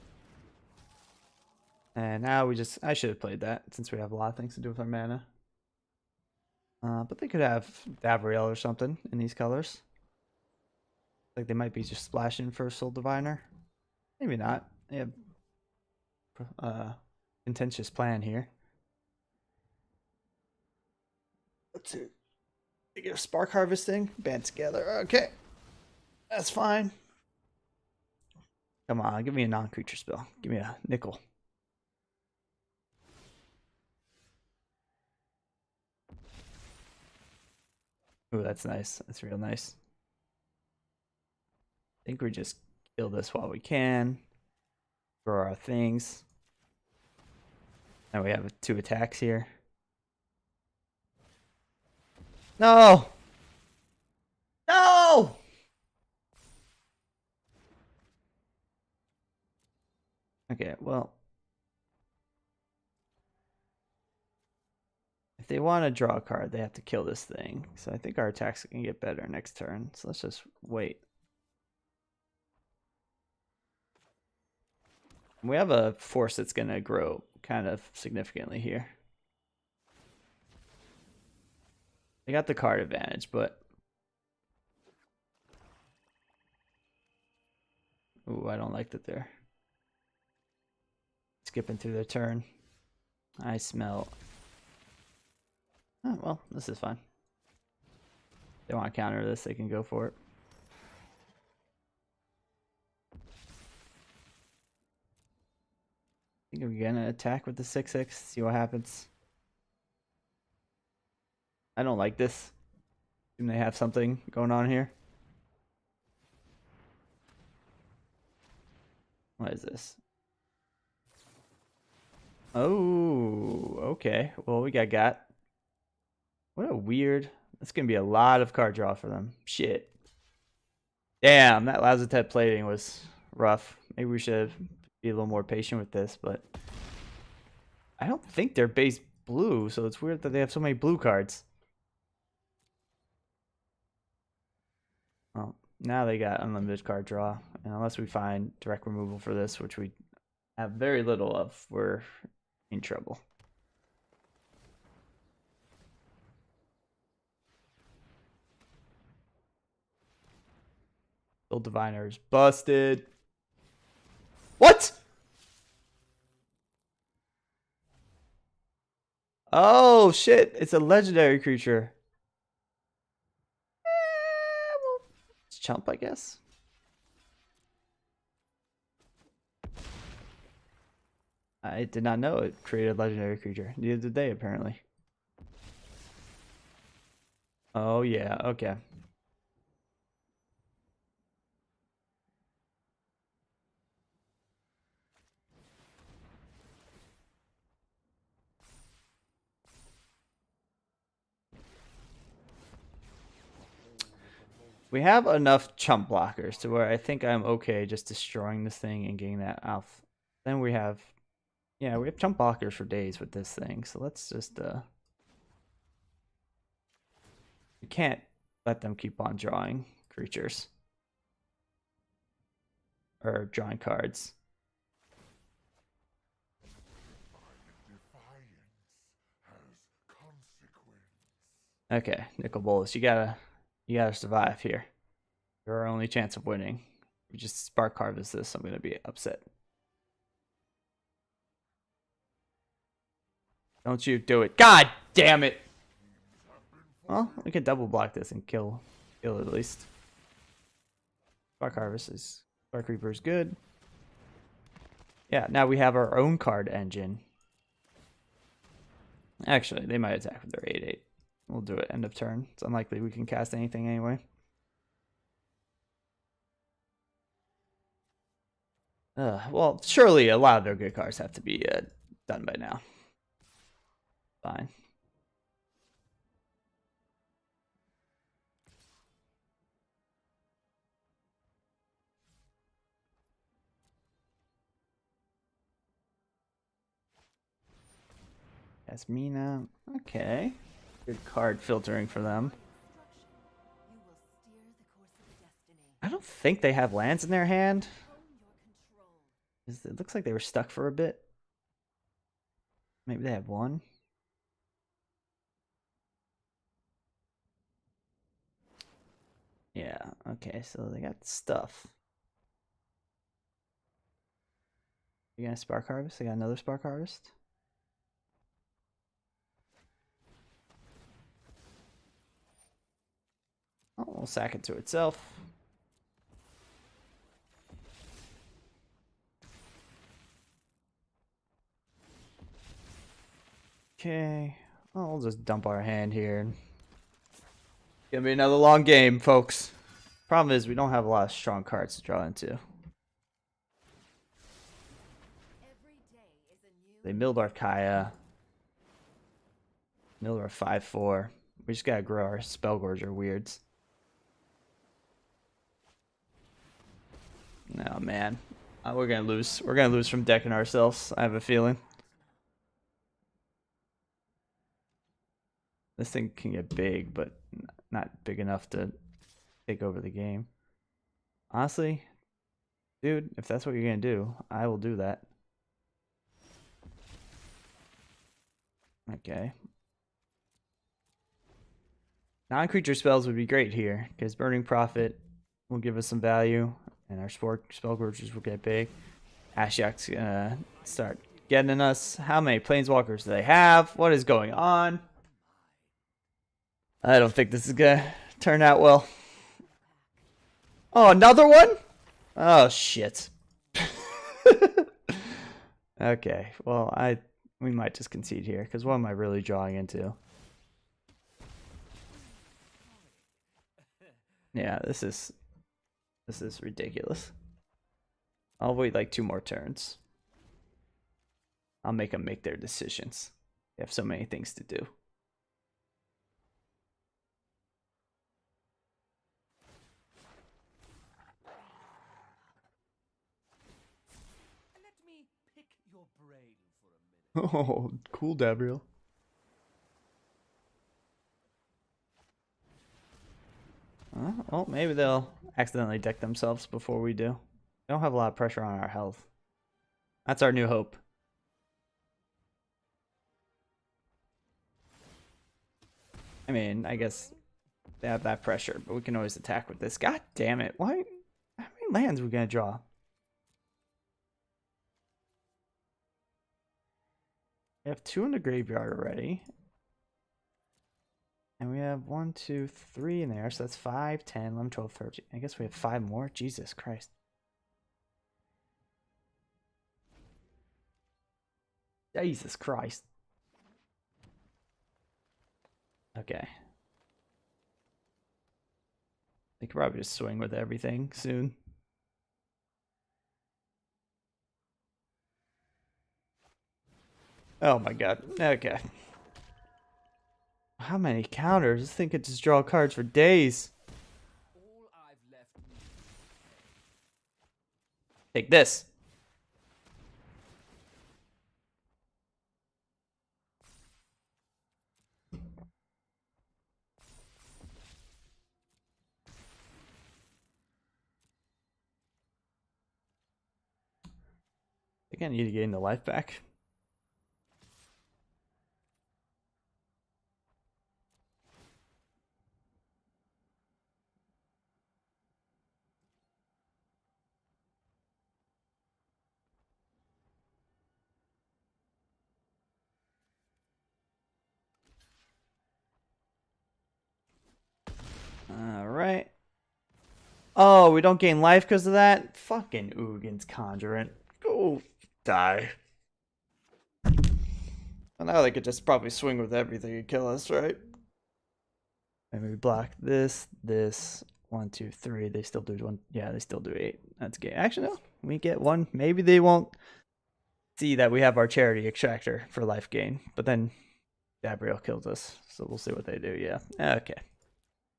And now I should have played that since we have a lot of things to do with our mana. But they could have Davriel or something in these colors. Like they might be just splashing for Soul Diviner. Maybe not. They have contentious plan here. Let's see. They get a Spark Harvesting, band together. Okay. That's fine. Come on, give me a non-creature spell. Give me a nickel. Ooh, that's nice. That's real nice. I think we just kill this while we can. Throw our things. Now we have 2 attacks here. No! No! Okay, well. If they want to draw a card, they have to kill this thing. So I think our attacks can get better next turn. So let's just wait. We have a force that's going to grow kind of significantly here. They got the card advantage, but... Ooh, I don't like that they're skipping through their turn. I smell... Oh, well, this is fine. If they want to counter this, they can go for it. I think we're gonna attack with the 6/6, see what happens. I don't like this. Assume they have something going on here. What is this? Oh, okay. Well, we got. What a weird. That's gonna be a lot of card draw for them. Shit. Damn, that Lazotep plating was rough. Maybe we should be a little more patient with this, but I don't think they're base blue, so it's weird that they have so many blue cards. Well, now they got unlimited card draw, and unless we find direct removal for this, which we have very little of, we're in trouble. Soul Diviner's busted. What? Oh shit! It's a legendary creature. Well, it's chump, I guess. I did not know it created a legendary creature. Neither did they, apparently. Oh yeah, okay. We have enough chump blockers to where I think I'm okay just destroying this thing and getting that off. Then we have, yeah, we have chump blockers for days with this thing. So let's just, we can't let them keep on drawing creatures. Or drawing cards. Okay, Nicol Bolas, you gotta survive here. You're our only chance of winning. If you just spark harvest this, I'm gonna be upset. Don't you do it. God damn it! Well, we can double block this and kill it at least. Spark harvest is Spark Reaper is good. Yeah, now we have our own card engine. Actually, they might attack with their 8/8. We'll do it end of turn. It's unlikely we can cast anything anyway. Well, surely a lot of their good cards have to be done by now. Fine. That's Mina. Okay. Good card filtering for them. You will steer the course of destiny. I don't think they have lands in their hand. Own your control. It looks like they were stuck for a bit. Maybe they have one. Yeah, okay, so they got stuff. You got a Spark Harvest? They got another Spark Harvest? Oh, we'll sack it to itself. Okay. Oh, we'll just dump our hand here. Gonna be another long game, folks. Problem is, we don't have a lot of strong cards to draw into. Every day is a new They milled our Kaya. Milled our 5/4. We just gotta grow our Spellgorger weirds. No, man. We're gonna lose. We're gonna lose from decking ourselves. I have a feeling. This thing can get big, but not big enough to take over the game. Honestly, dude, if that's what you're gonna do, I will do that. Okay. Non-creature spells would be great here, because Burning Prophet will give us some value, and our Spellgorgers will get big. Ashiok's gonna start getting us. How many Planeswalkers do they have? What is going on? I don't think this is gonna turn out well. Oh, another one? Oh, shit. Okay, well, we might just concede here, because what am I really drawing into? Yeah, this is ridiculous. I'll wait like 2 more turns. I'll make them make their decisions. They have so many things to do. Let me pick your brain for a minute. Oh, cool, Gabriel. Well, maybe they'll accidentally deck themselves before we do. They don't have a lot of pressure on our health. That's our new hope. I mean, I guess they have that pressure, but we can always attack with this. God damn it. Why? How many lands are we going to draw? We have 2 in the graveyard already. And we have 1, 2, 3 in there. So that's 5, 10, 11, 12, 13. I guess we have 5 more. Jesus Christ. Jesus Christ. Okay. They could probably just swing with everything soon. Oh my god. Okay. How many counters? This thing could just draw cards for days. All Take this. I think I need to gain the life back. Alright. Oh, we don't gain life because of that? Fucking Ugins Conjurant. Go die. Well, now they could just probably swing with everything and kill us, right? And we block this, this. 1, 2, 3. They still do 1. Yeah, they still do 8. That's gay. Actually, no. We get 1. Maybe they won't see that we have our charity extractor for life gain. But then Gabriel kills us. So we'll see what they do. Yeah. Okay.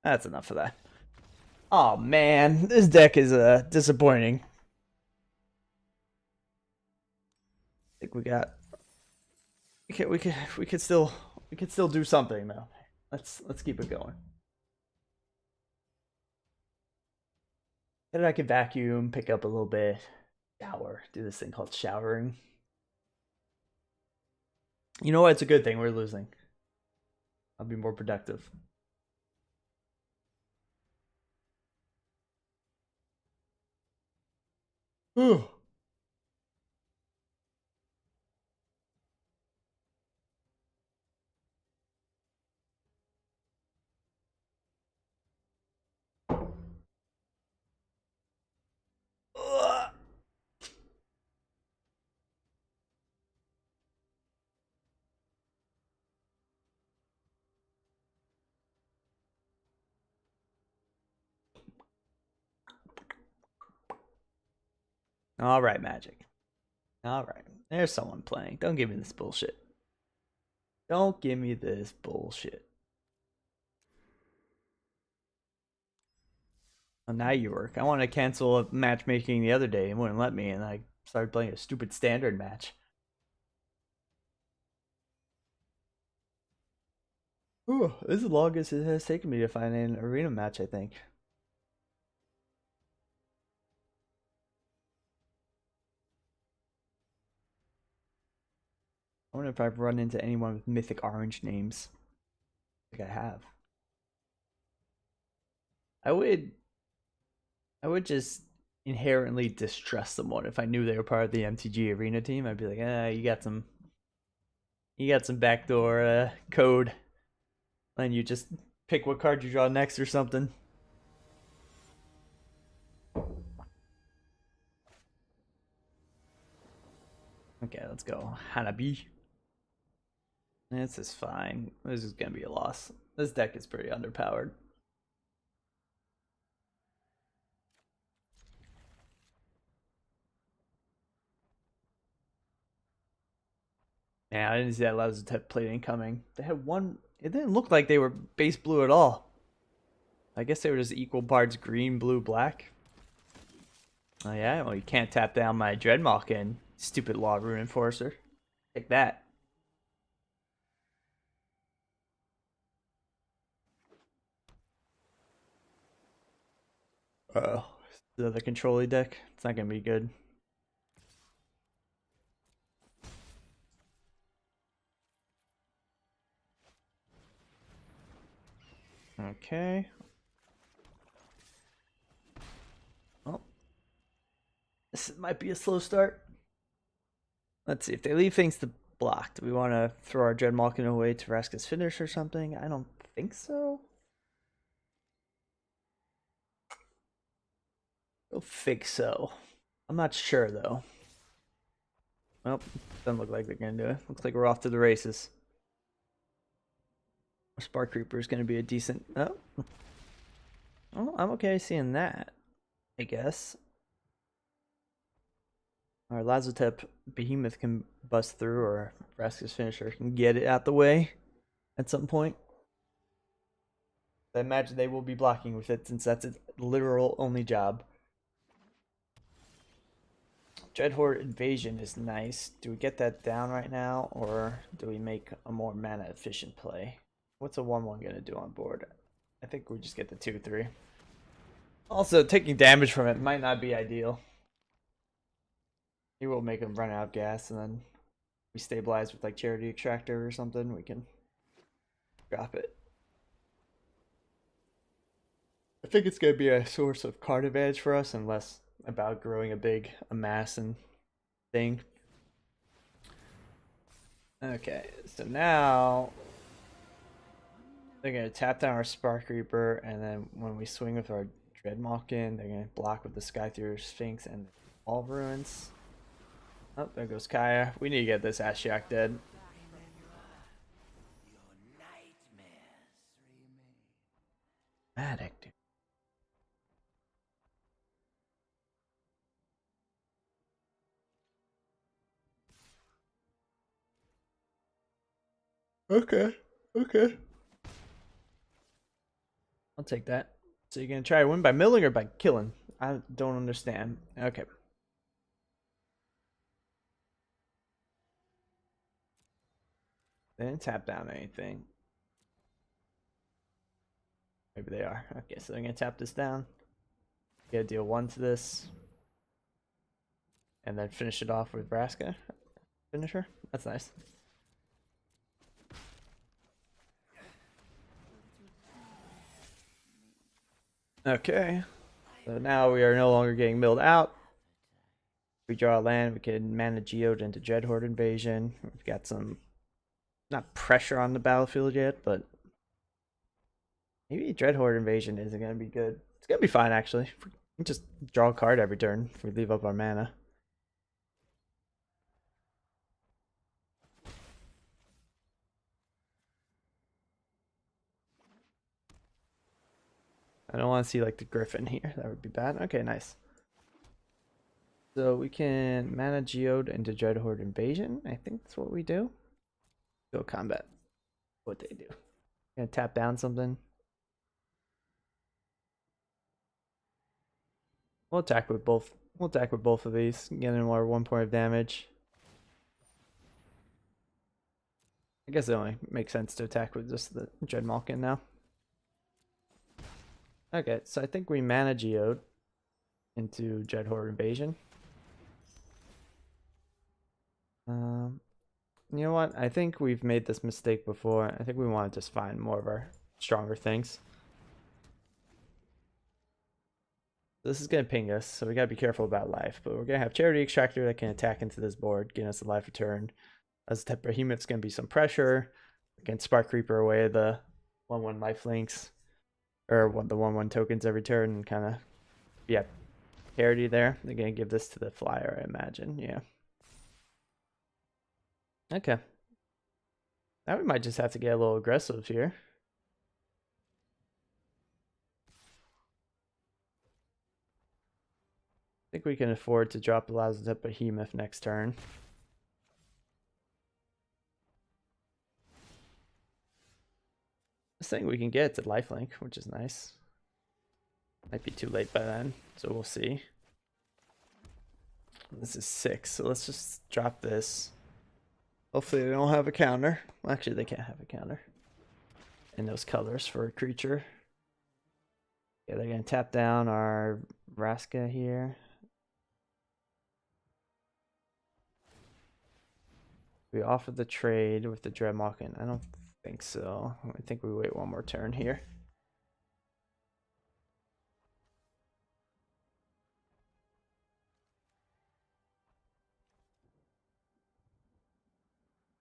That's enough of that. Oh man, this deck is disappointing. I think we got. We could still do something though. Let's keep it going. And I could vacuum, pick up a little bit, shower, do this thing called showering. You know what? It's a good thing we're losing. I'll be more productive. Ooh. All right, Magic. All right. There's someone playing. Don't give me this bullshit. Don't give me this bullshit. Oh, now you work. I wanted to cancel a matchmaking the other day and wouldn't let me, and I started playing a stupid standard match. Ooh, this is the longest it has taken me to find an arena match, I think. I wonder if I've run into anyone with mythic orange names. I think I have. I would just inherently distrust someone if I knew they were part of the MTG arena team. I'd be like, you got some backdoor code, and you just pick what card you draw next or something. Okay, let's go. Hanabi. This is fine. This is gonna be a loss. This deck is pretty underpowered. Yeah, I didn't see that Lazotep plating coming. They had one. It didn't look like they were base blue at all. I guess they were just equal parts green, blue, black. Oh yeah, well you can't tap down my Dreadmawk in. Stupid Law Rune Enforcer. Take that. Oh, the other control deck. It's not gonna be good. Okay. Well, this might be a slow start. Let's see if they leave things to block. Do we want to throw our Dreadmawk in a way to Vraska's finish or something? I don't think so. I don't think so. I'm not sure though. Well, doesn't look like they're gonna do it. Looks like we're off to the races. Spark Reaper is gonna be a decent. Oh, I'm okay seeing that. I guess. Our Lazotep Behemoth can bust through, or Vraska's finisher can get it out the way at some point. I imagine they will be blocking with it since that's its literal only job. Dreadhorde Invasion is nice. Do we get that down right now, or do we make a more mana efficient play? What's a 1/1 gonna do on board? I think we just get the 2/3. Also, taking damage from it might not be ideal. He will make him run out of gas, and then we stabilize with like Charity Extractor or something. We can drop it. I think it's gonna be a source of card advantage for us, and less about growing a mass and thing. Okay, so now they're gonna tap down our Spark Reaper, and then when we swing with our Dreadmalkin, they're gonna block with the Skythrower Sphinx and all ruins. Oh, there goes Kaya. We need to get this Ashiok dead. Your nightmares remain. Addict. Okay. Okay. I'll take that. So you're gonna try to win by milling or by killing? I don't understand. Okay. They didn't tap down anything. Maybe they are. Okay, so they're gonna tap this down. Get deal 1 to this. And then finish it off with Vraska. Finisher? That's nice. Okay. So now we are no longer getting milled out. If we draw a land, we can mana Geode into Dreadhorde Invasion. We've got some, not pressure on the battlefield yet, but maybe Dreadhorde Invasion isn't going to be good. It's going to be fine, actually. We can just draw a card every turn if we leave up our mana. I don't want to see like the Griffin here. That would be bad. Okay, nice. So we can mana Geode into Dreadhorde Invasion. I think that's what we do. Go combat. What they do. Gonna tap down something. We'll attack with both. We'll attack with both of these. Get in more 1 point of damage. I guess it only makes sense to attack with just the Dreadmalkin now. Okay, so I think we mana Geode into Dreadhorde Invasion. You know what? I think we've made this mistake before. I think we want to just find more of our stronger things. This is going to ping us, so we got to be careful about life. But we're going to have Charity Extractor that can attack into this board, getting us a life return. As a Behemoth's going to be some pressure. We can Spark Reaper away the 1/1 life links. Or the 1/1 tokens every turn and kind of, yeah, parity there. They're going to give this to the flyer, I imagine. Yeah. Okay. Now we might just have to get a little aggressive here. I think we can afford to drop the Lazarus Behemoth next turn. This thing we can get to lifelink, which is nice. Might be too late by then, so we'll see. This is 6, so let's just drop this. Hopefully they don't have a counter. Well, actually, they can't have a counter. And those colors for a creature. Yeah, they're going to tap down our Vraska here. We offer the trade with the Dreadmalkin. I don't think so. I think we wait 1 more turn here.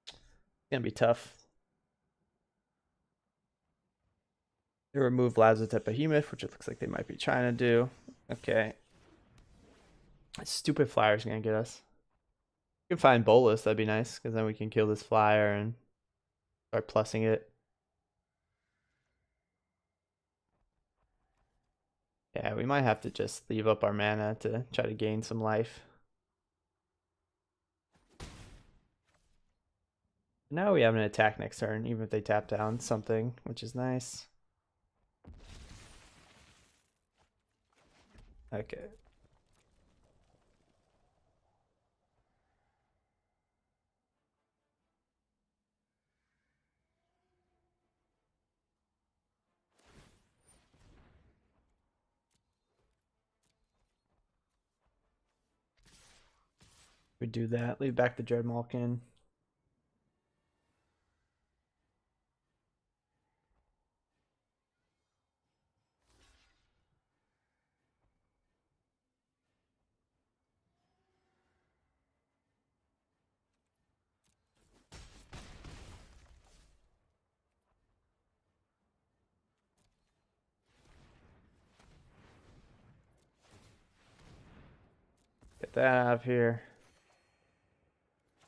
It's gonna be tough. They remove Lazarus Behemoth, which it looks like they might be trying to do. Okay. Stupid flyer's gonna get us. We can find Bolas, that'd be nice, because then we can kill this flyer and start plussing it. Yeah, we might have to just leave up our mana to try to gain some life. Now we have an attack next turn, even if they tap down something, which is nice. Okay. We do that. Leave back the Dreadmalkin. Get that out of here.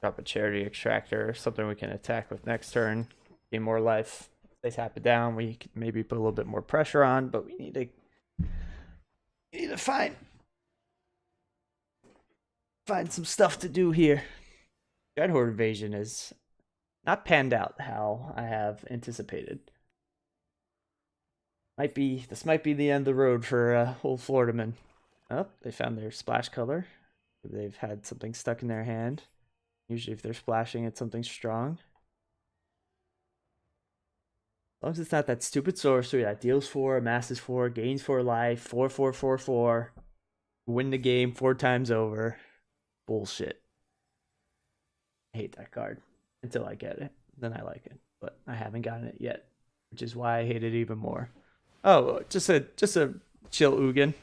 Drop a Charity Extractor, something we can attack with next turn. Gain more life. If they tap it down, we can maybe put a little bit more pressure on, but we need to find some stuff to do here. Dreadhorde Invasion is not panned out how I have anticipated. This might be the end of the road for old Floridaman. Oh, they found their splash color. They've had something stuck in their hand. Usually if they're splashing, it's something strong. As long as it's not that stupid sorcery that deals 4, amasses 4, gains 4 life, 4, 4, 4, 4. Win the game 4 times over. Bullshit. I hate that card. Until I get it. Then I like it. But I haven't gotten it yet. Which is why I hate it even more. Oh, just a chill Ugin.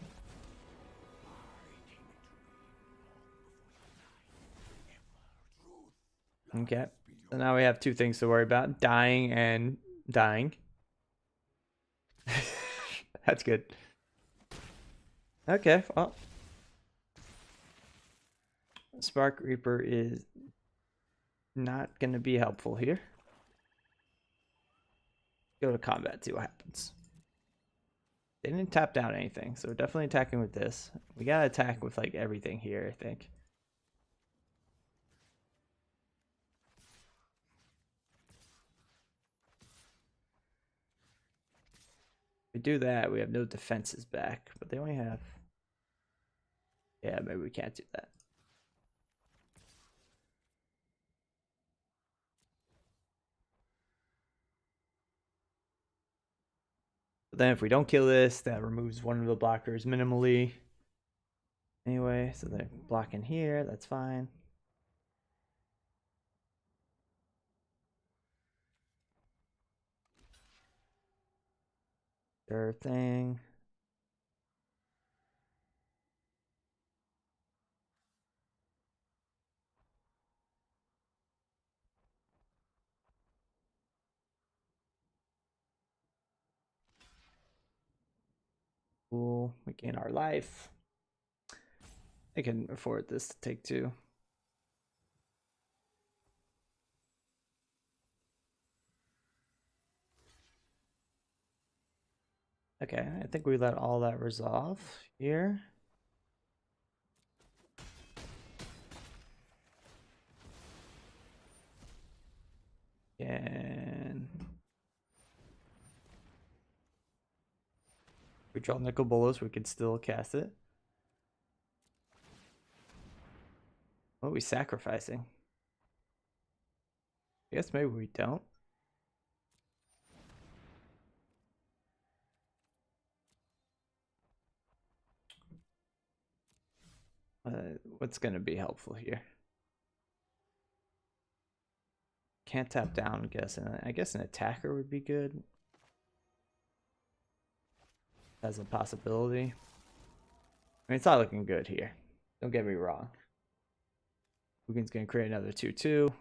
Okay. So now we have 2 things to worry about. Dying and dying. That's good. Okay, well. Spark Reaper is not going to be helpful here. Go to combat, see what happens. They didn't tap down anything, so we're definitely attacking with this. We gotta attack with like everything here, I think. If we do that, we have no defenses back, but they only have... Yeah, maybe we can't do that. But then if we don't kill this, that removes one of the blockers minimally. Anyway, so they're blocking here, that's fine. Sure thing. Cool, we gain our life. I can afford this to take 2. Okay, I think we let all that resolve here. And if we draw Nicol Bolas, we can still cast it. What are we sacrificing? I guess maybe we don't. What's going to be helpful here? Can't tap down, I guess an attacker would be good. As a possibility. I mean, it's not looking good here. Don't get me wrong. Ugin's going to create another 2/2.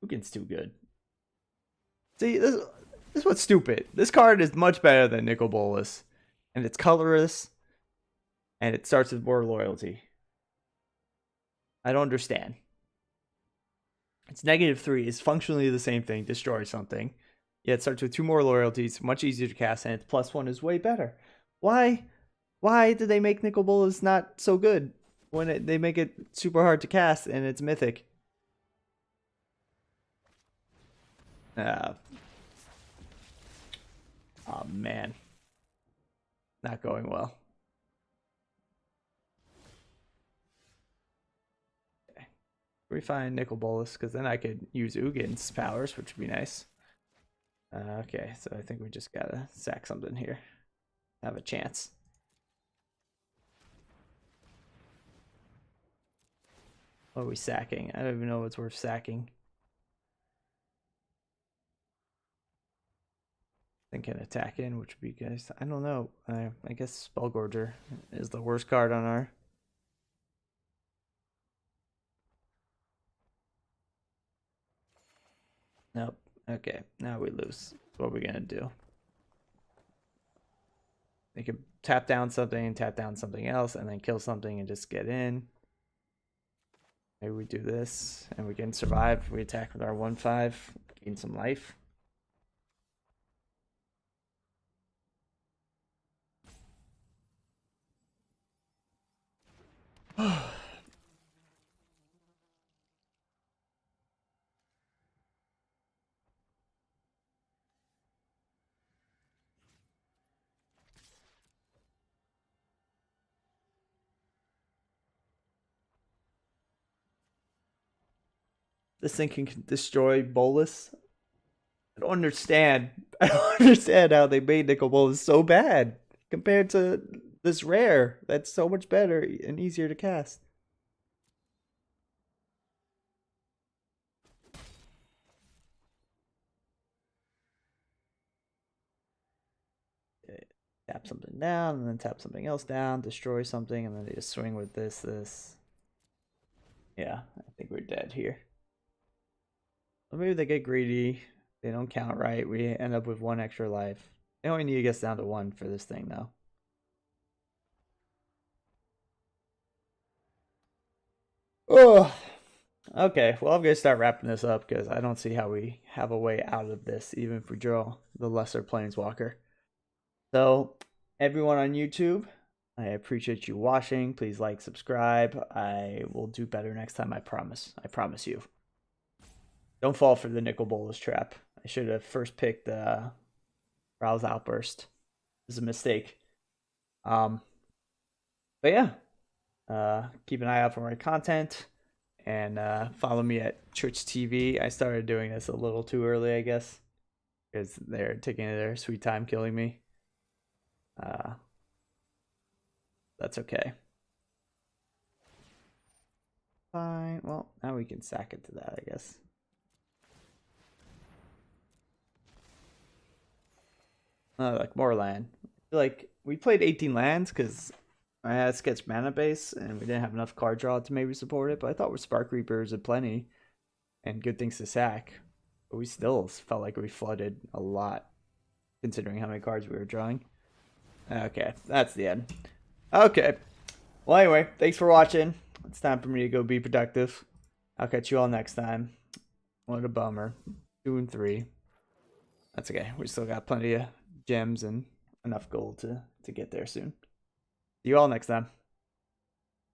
Ugin's too good. See, this is what's stupid. This card is much better than Nicol Bolas. And it's colorless. And it starts with more loyalty. I don't understand. It's -3. It's functionally the same thing. Destroy something. Yeah, it starts with 2 more loyalties. Much easier to cast. And its +1 is way better. Why? Why did they make Nicol Bolas not so good? When they make it super hard to cast and it's mythic. Oh man. Not going well. Okay. Refine Nicol Bolas, because then I could use Ugin's powers, which would be nice. Okay, so I think we just gotta sack something here. Have a chance. What are we sacking? I don't even know what's worth sacking. Thinking attack in, which would be guys. I don't know. I guess Spellgorger is the worst card on our. Nope. Okay, now we lose. What are we gonna do? They can tap down something, tap down something else, and then kill something and just get in. Maybe we do this and we can survive. We attack with our 1/5, gain some life. This thing can destroy Bolas. I don't understand. I don't understand how they made Nicol Bolas so bad compared to this rare. That's so much better and easier to cast. Tap something down and then tap something else down, destroy something, and then they just swing with this. Yeah, I think we're dead here. Or maybe they get greedy. They don't count right. We end up with 1 extra life. They only need to get down to 1 for this thing, though. Oh, okay. Well, I'm going to start wrapping this up because I don't see how we have a way out of this, even if we draw the lesser Planeswalker. So, everyone on YouTube, I appreciate you watching. Please like, subscribe. I will do better next time, I promise. I promise you. Don't fall for the Nicol Bolas trap. I should have first picked Rouse Outburst. This is a mistake. But yeah. Keep an eye out for more content. And follow me at Church TV. I started doing this a little too early, I guess. Because they're taking their sweet time killing me. That's okay. Fine. Well, now we can sack into that, I guess. Like more land. Like we played 18 lands because I had a sketch mana base and we didn't have enough card draw to maybe support it. But I thought with Spark Reapers and plenty and good things to sack. But we still felt like we flooded a lot considering how many cards we were drawing. Okay, that's the end. Okay. Well, anyway, thanks for watching. It's time for me to go be productive. I'll catch you all next time. What a bummer. 2 and 3. That's okay. We still got plenty of gems and enough gold to get there soon. See you all next time.